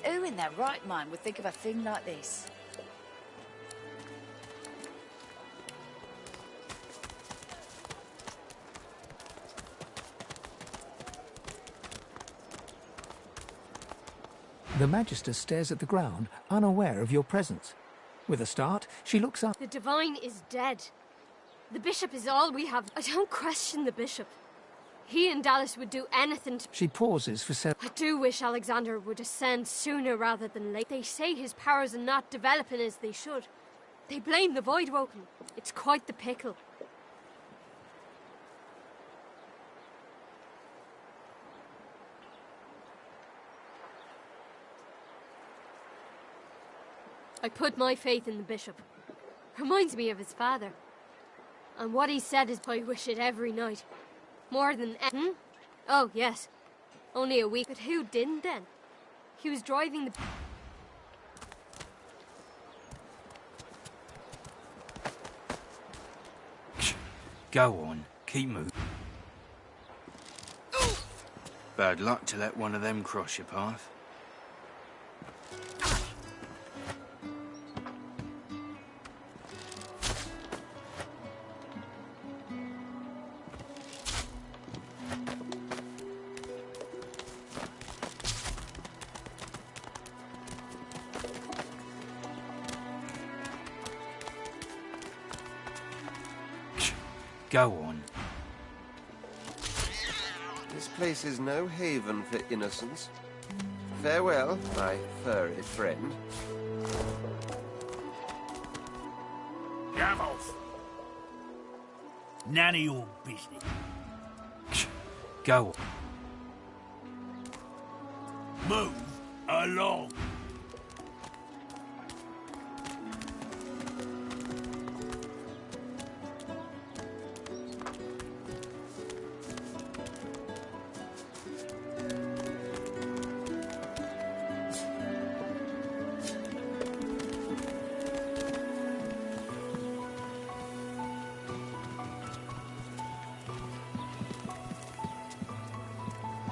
Who in their right mind would think of a thing like this? The Magister stares at the ground, unaware of your presence. With a start, she looks up. The Divine is dead. The Bishop is all we have. I don't question the Bishop. He and Dallas would do anything to... She pauses for I do wish Alexander would ascend sooner rather than late. They say his powers are not developing as they should. They blame the Voidwoken. It's quite the pickle. I put my faith in the Bishop. Reminds me of his father. And what he said is I wish it every night. More than... Oh, yes. Only a week. But who didn't then? He was driving the... Go on. Keep moving. Bad luck to let one of them cross your path. Go on. This place is no haven for innocence. Farewell, my furry friend. Get off. None of your business. Go on. Move along.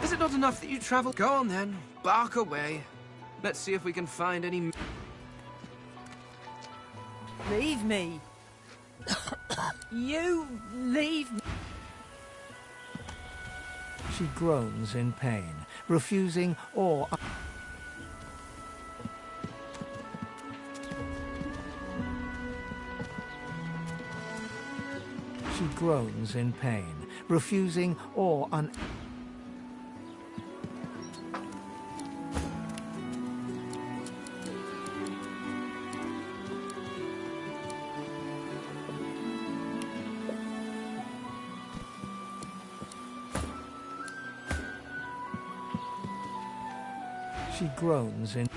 Is it not enough that you travel? Go on then, bark away. Let's see if we can find any... Leave me. You leave me. She groans in pain, refusing or... She groans in pain, refusing or She groans in...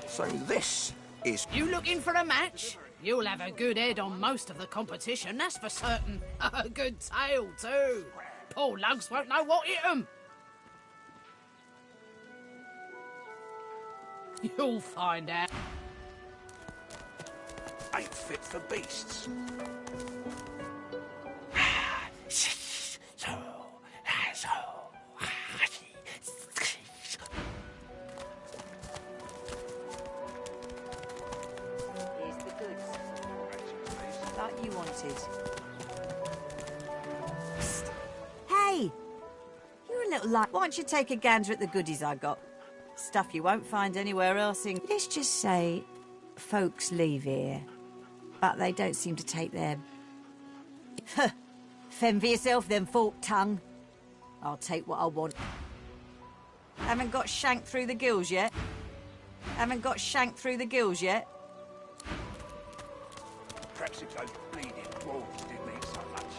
So this is... You looking for a match? You'll have a good head on most of the competition, that's for certain. A good tail, too. Poor lugs won't know what hit 'em. You'll find out. Ain't fit for beasts. Here's the goods. Like you wanted. Psst. Hey! You're a little light. Why don't you take a gander at the goodies I got? Stuff you won't find anywhere else in... Let's just say folks leave here, but they don't seem to take their... Fend for yourself, then, forked tongue. I'll take what I want. Haven't got shanked through the gills yet? Haven't got shanked through the gills yet? Perhaps if those bleeding dwarves didn't eat so much.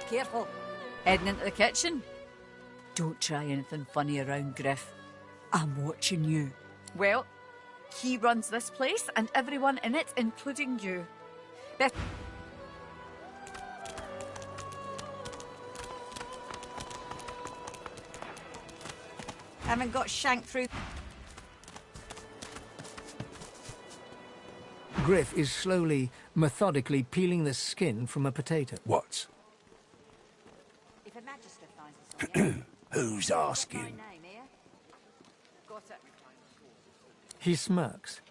Careful. Heading into the kitchen? Don't try anything funny around Griff. I'm watching you. Well, he runs this place and everyone in it, including you. Beth. Haven't got shanked through... Griff is slowly, methodically peeling the skin from a potato. What? If a magister finds us... Who's asking? He smirks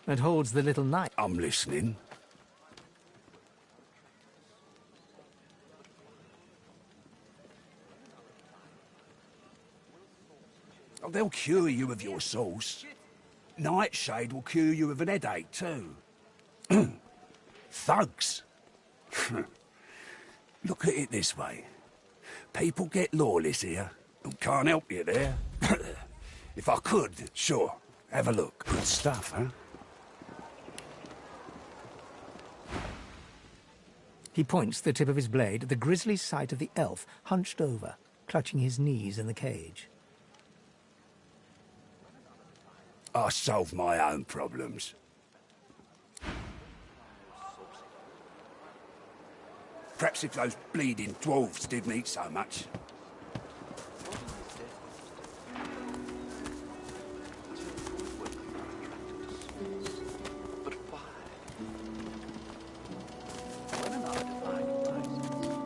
and holds the little knife. I'm listening. Oh, they'll cure you of your sauce. Nightshade will cure you of an headache, too. Thugs. Look at it this way. People get lawless here. Can't help you there. If I could, sure. Have a look. Good stuff, huh? He points the tip of his blade at the grisly sight of the elf hunched over, clutching his knees in the cage. I solve my own problems. Perhaps if those bleeding dwarves didn't eat so much.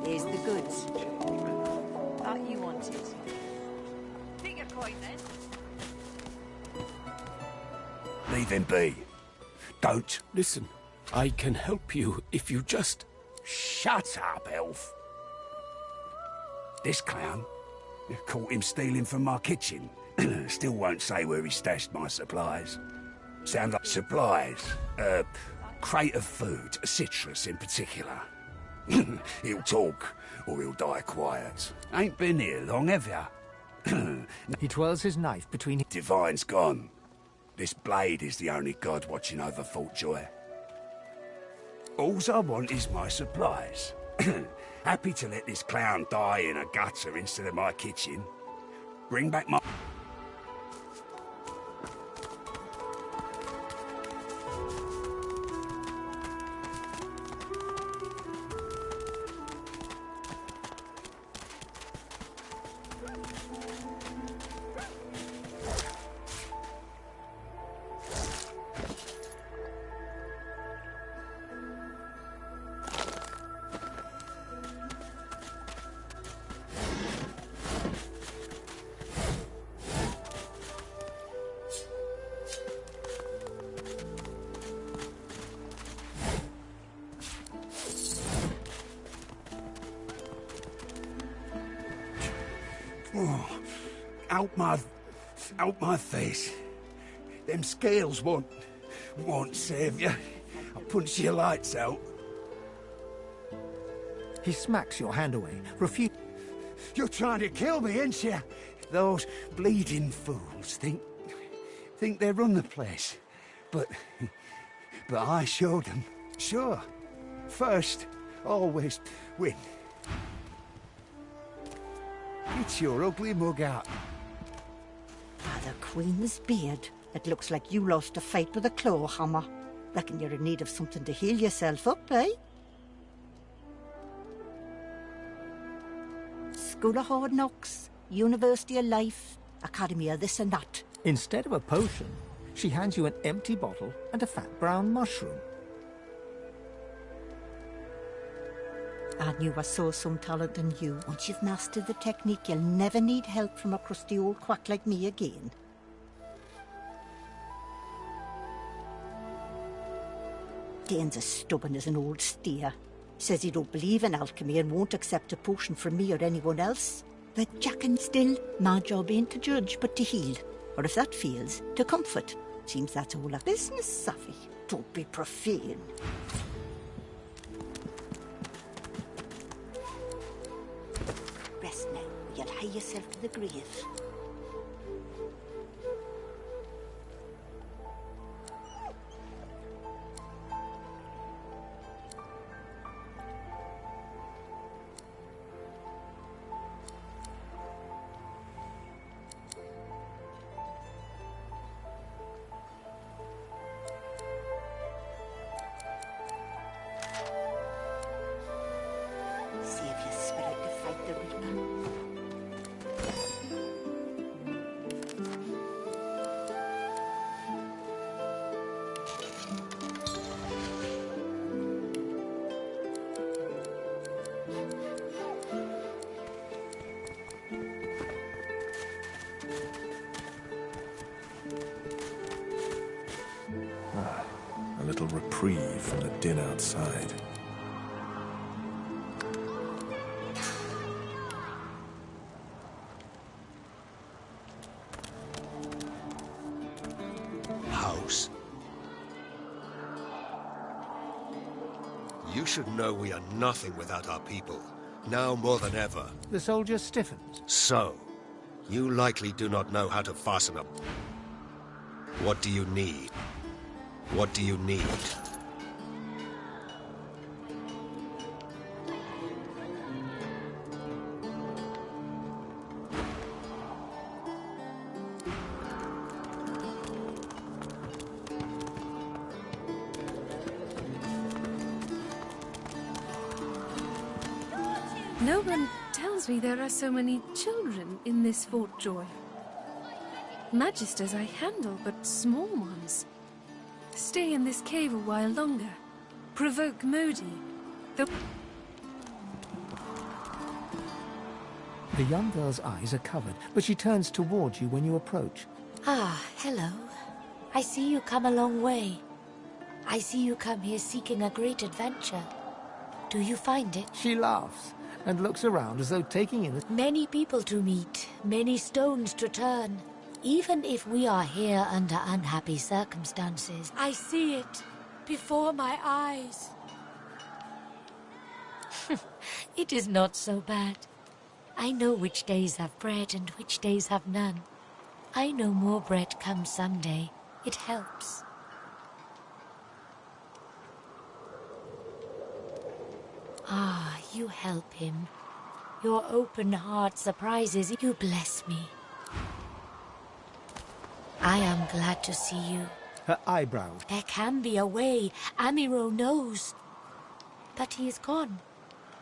Here's the goods. Like you wanted. Take your coin, then. Leave him be. Don't. Listen, I can help you if you just... Shut up, elf. This clown, caught him stealing from my kitchen. Still won't say where he stashed my supplies. Sound like supplies? Crate of food, citrus in particular. He'll talk, or he'll die quiet. Ain't been here long, have ya? He twirls his knife between... Divine's gone. This blade is the only god watching over Fortjoy. Alls I want is my supplies. Happy to let this clown die in a gutter instead of my kitchen. Bring back my... Oh, out my face. Them scales won't save you. I'll punch your lights out. He smacks your hand away, refuse... You're trying to kill me, ain't you? Those bleeding fools think they run the place. But I showed them. Sure. First, always win. It's your ugly mug out. By the Queen's beard, It looks like you lost a fight with a claw hammer. Reckon you're in need of something to heal yourself up, eh? School of Hard Knocks, University of Life, Academy of this and that. Instead of a potion, she hands you an empty bottle and a fat brown mushroom. I knew I saw some talent in you. Once you've mastered the technique, you'll never need help from a crusty old quack like me again. Dane's as stubborn as an old steer. Says he don't believe in alchemy and won't accept a potion from me or anyone else. But Jack and still, my job ain't to judge, but to heal. Or if that fails, to comfort. Seems that's all a business, Savvy. Don't be profane. Rest now, or you'll hie yourself to the grave. Save your spirit to fight the Reaper. A little reprieve from the din outside. House. You should know we are nothing without our people, now more than ever. The soldier stiffens. So, you likely do not know how to fasten a... What do you need? What do you need? No one tells me there are so many children in this Fort Joy. Magisters I handle, but small ones. Stay in this cave a while longer. Provoke Modi. The young girl's eyes are covered, but she turns towards you when you approach. Ah, hello. I see you come a long way. I see you come here seeking a great adventure. Do you find it? She laughs and looks around as though taking in the... Many people to meet, many stones to turn. Even if we are here under unhappy circumstances, I see it before my eyes. It is not so bad. I know which days have bread and which days have none. I know more bread comes someday. It helps. Ah, you help him. Your open heart surprises. You bless me. I am glad to see you. Her eyebrows. There can be a way. Amiro knows. But he is gone.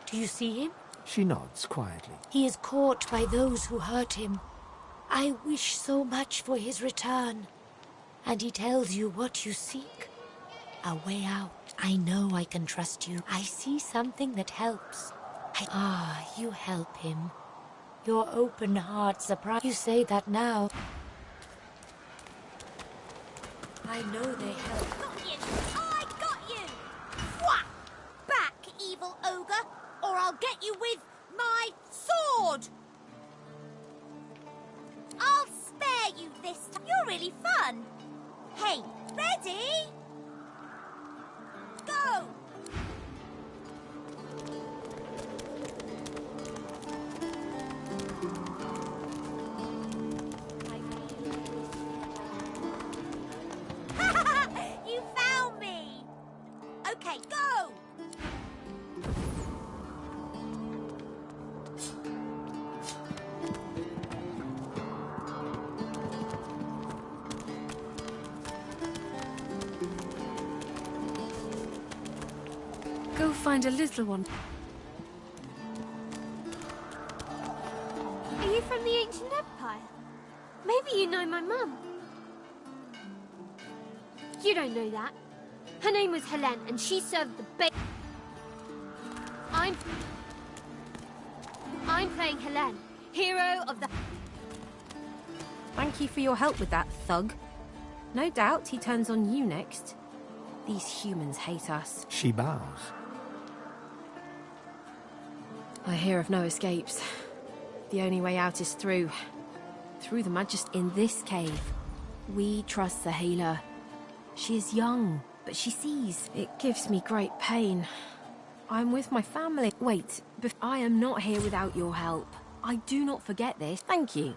Do you see him? She nods quietly. He is caught by those who hurt him. I wish so much for his return. And he tells you what you seek. A way out. I know I can trust you. I see something that helps. You help him. Your open heart surprise. You say that now. I know they help. Got you! I got you! Whack! Back, evil ogre, or I'll get you with my sword! I'll spare you this time. You're really fun. Hey, ready? Go! You found me! Okay, go! go find a little one. Are you from the ancient empire? Maybe you know my mum. You don't know that. Her name was Helene, and she served the I'm playing Helene, hero of the... Thank you for your help with that, thug. No doubt he turns on you next. These humans hate us. She bows. I hear of no escapes. The only way out is through the Majesty. In this cave, we trust the healer. She is young, but she sees. It gives me great pain. I'm with my family. Wait, I am not here without your help. I do not forget this. Thank you.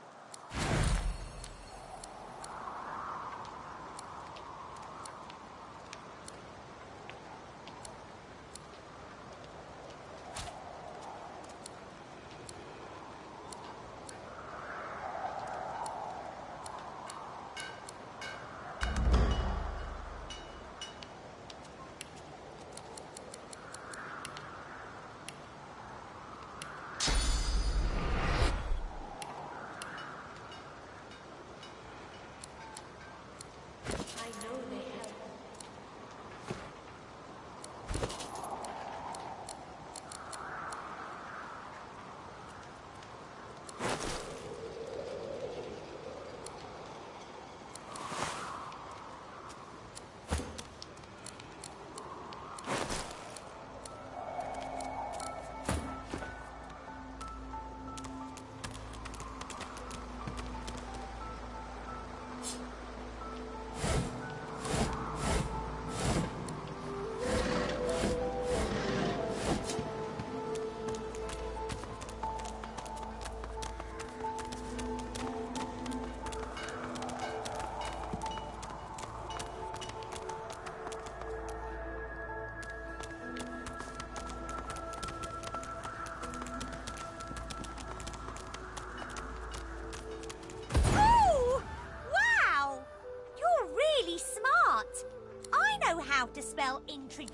To spell intrigue.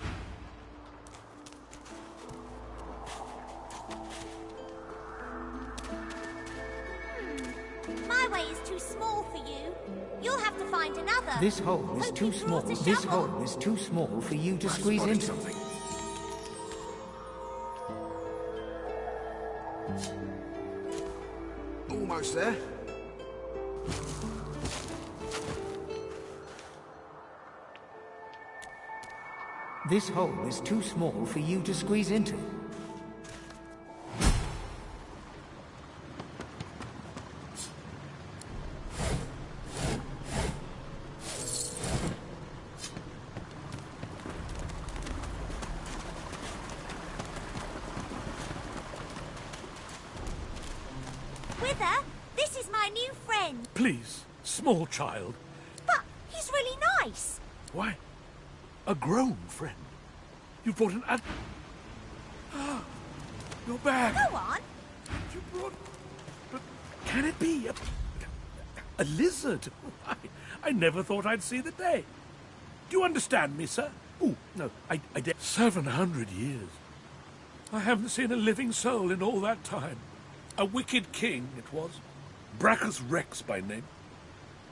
My way is too small for you. You'll have to find another. This hole is Hope too you small. brought a This shovel. hole is too small for you to squeeze into. Something. Almost there. This hole is too small for you to squeeze into. Wither, this is my new friend. Please, small child. But he's really nice. Why? A grown friend. You brought an ad... Your bag. Go on. You brought... But can it be a lizard? I never thought I'd see the day. Do you understand me, sir? Oh, no, I did. 700 years. I haven't seen a living soul in all that time. A wicked king, it was. Brachus Rex by name.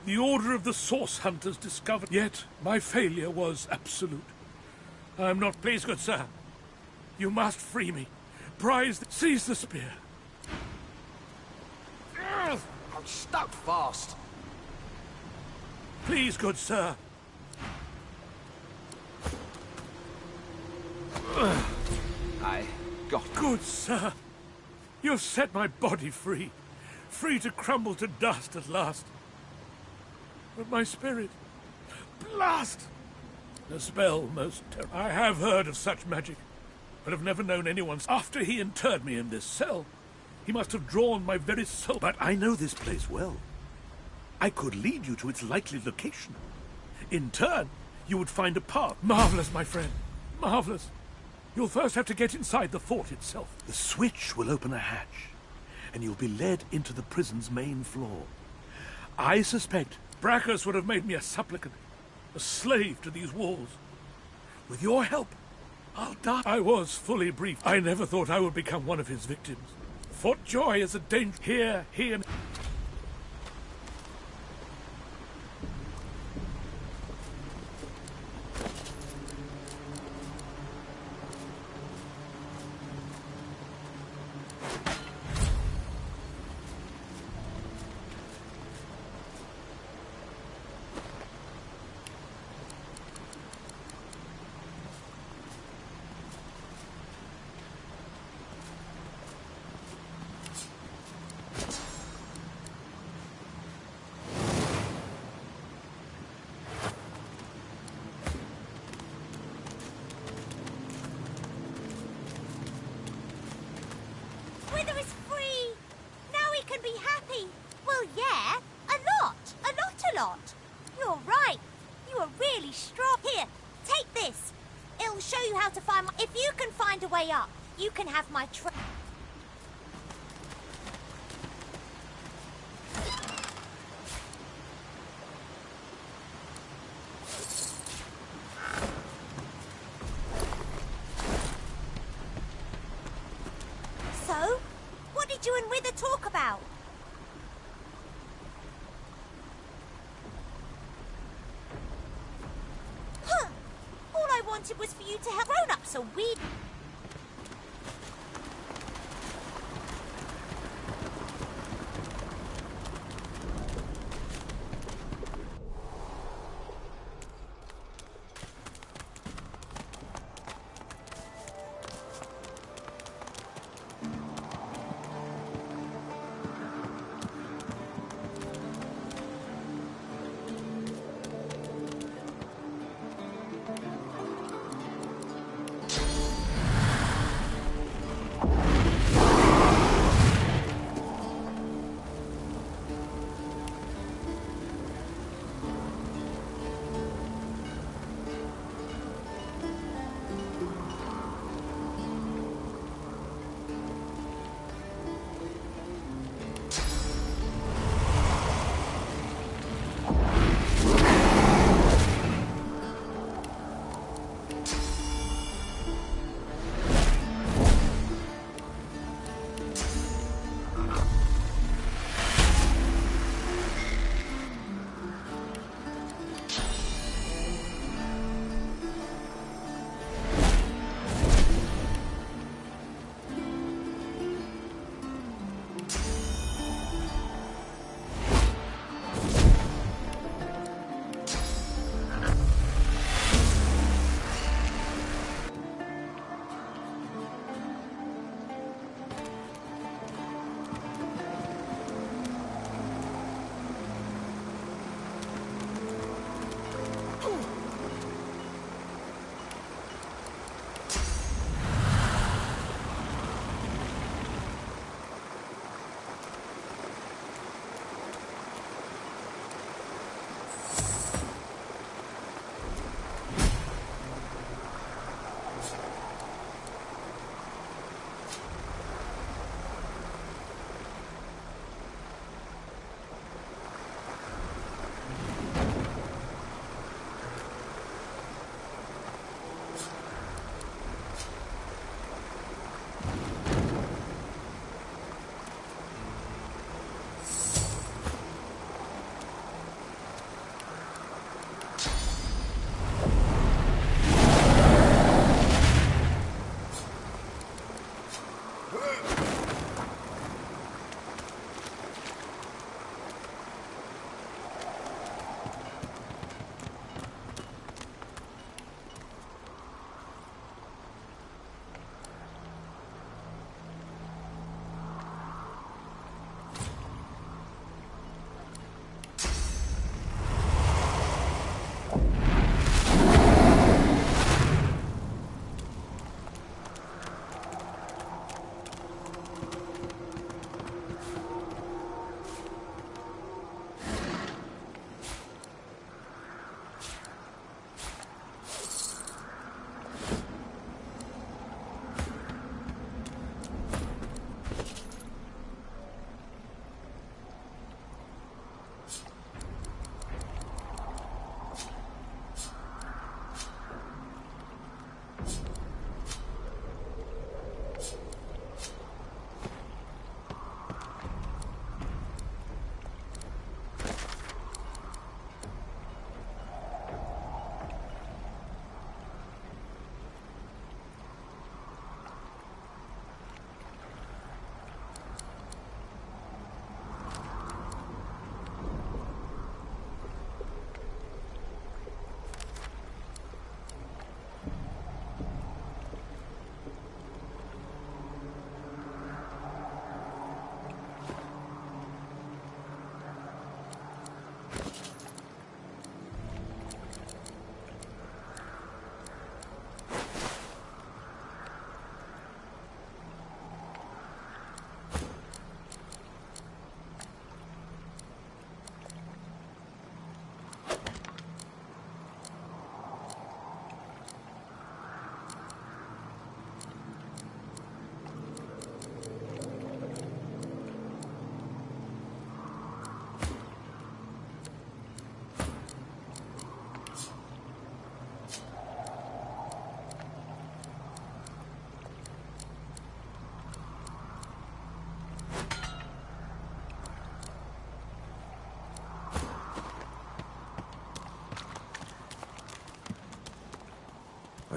The Order of the Source Hunters discovered... Yet, my failure was absolute. I am not pleased, good sir. You must free me. Seize the spear. I'm stuck fast. Please, good sir. I got... Good sir. You've set my body free. Free to crumble to dust at last. But my spirit... Blast! A spell most terrible. I have heard of such magic, but have never known anyone. After he interred me in this cell, he must have drawn my very soul. But I know this place well. I could lead you to its likely location. In turn, you would find a path. Marvelous, my friend. Marvelous. You'll first have to get inside the fort itself. The switch will open a hatch, and you'll be led into the prison's main floor. I suspect Brachus would have made me a supplicant, a slave to these walls. With your help, I'll die. I was fully briefed. I never thought I would become one of his victims. Fort Joy is a danger. Here. Wither is free! Now he can be happy! Well, yeah, a lot. You're right. You are really strong. Here, take this. It'll show you how to find my... If you can find a way up, you can have my So, what did you and Wither talk about? Huh. All I wanted was for you to help grown-ups, so we...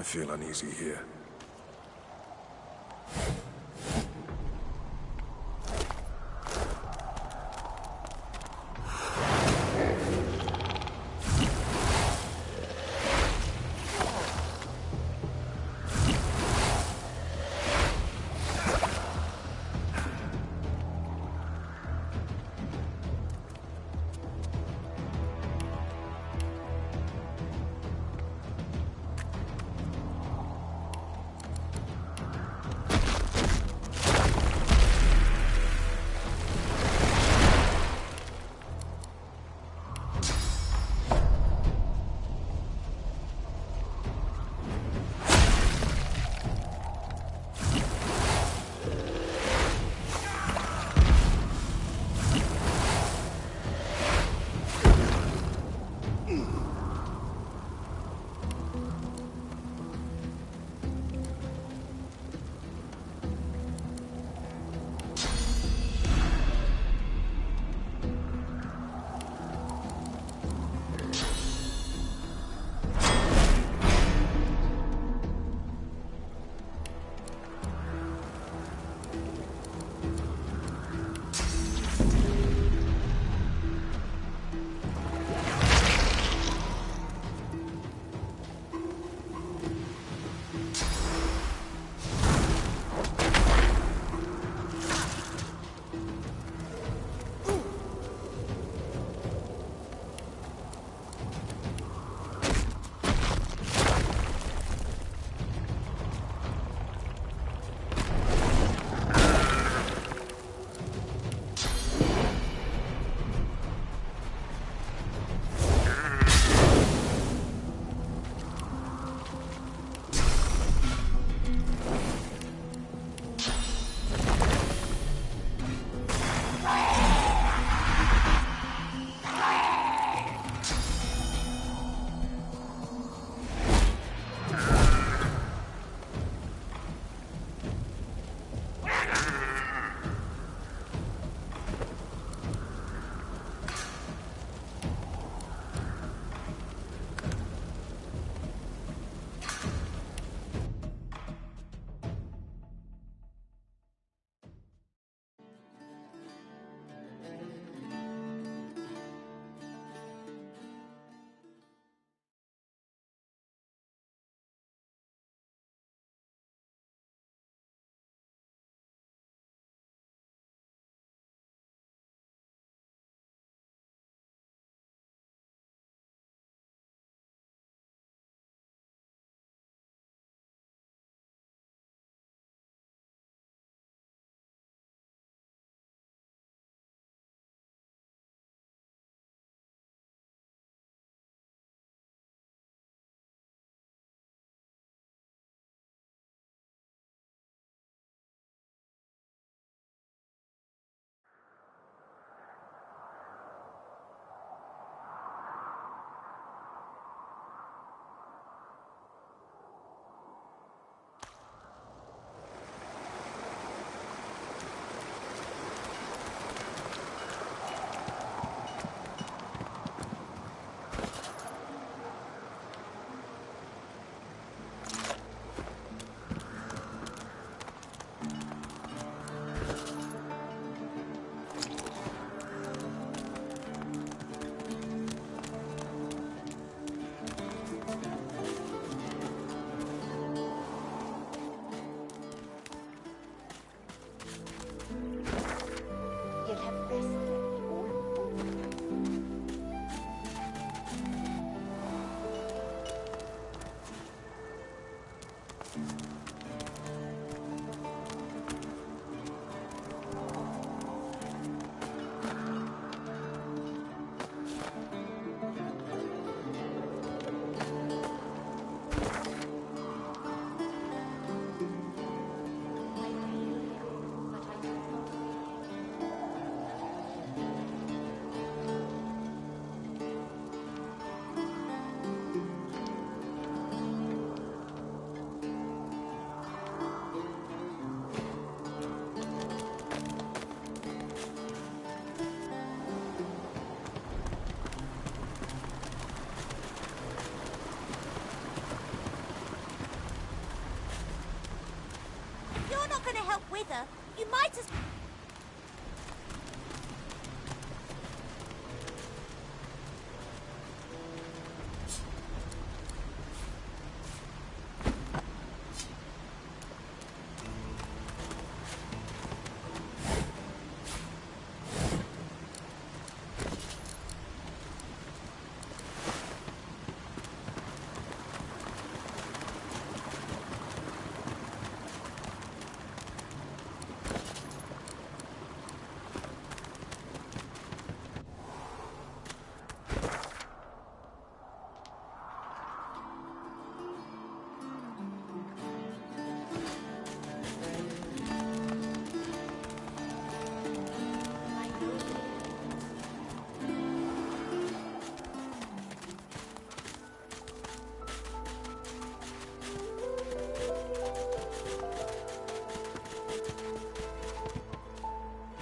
feel uneasy here. going to help with her, you might as...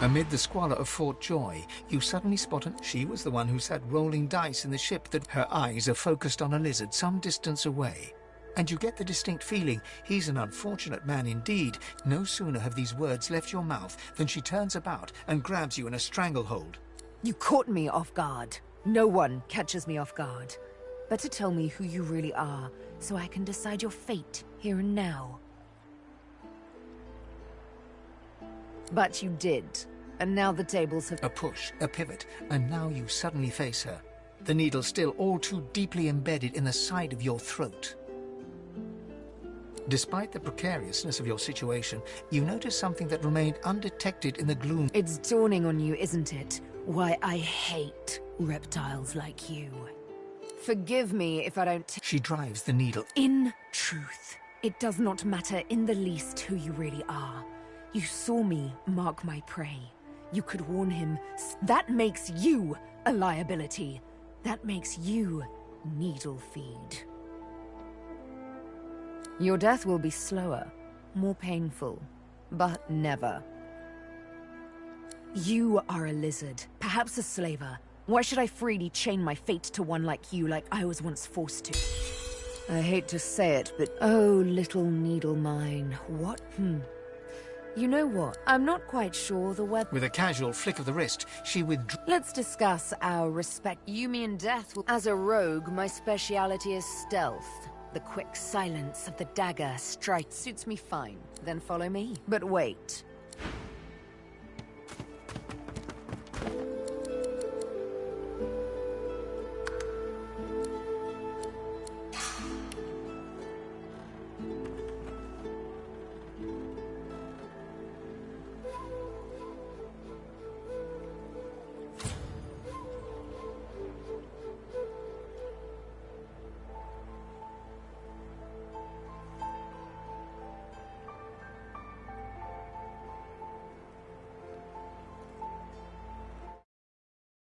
Amid the squalor of Fort Joy, you suddenly spot she was the one who sat rolling dice in the ship that her eyes are focused on a lizard some distance away. And you get the distinct feeling he's an unfortunate man indeed. No sooner have these words left your mouth than she turns about and grabs you in a stranglehold. You caught me off guard. No one catches me off guard. Better tell me who you really are, so I can decide your fate here and now. But you did. And now the tables have... A push, a pivot, and now you suddenly face her. The needle still all too deeply embedded in the side of your throat. Despite the precariousness of your situation, you notice something that remained undetected in the gloom. It's dawning on you, isn't it? Why I hate reptiles like you. Forgive me if I don't... She drives the needle. In truth, it does not matter in the least who you really are. You saw me mark my prey. You could warn him. That makes you a liability. That makes you needle feed. Your death will be slower, more painful, but never. You are a lizard, perhaps a slaver. Why should I freely chain my fate to one like you, like I was once forced to? I hate to say it, but oh, little needle mine, what? You know what? I'm not quite sure the weather... With a casual flick of the wrist, she withdrew. Let's discuss our respect. You mean death will... As a rogue, my speciality is stealth. The quick silence of the dagger strike suits me fine. Then follow me. But wait.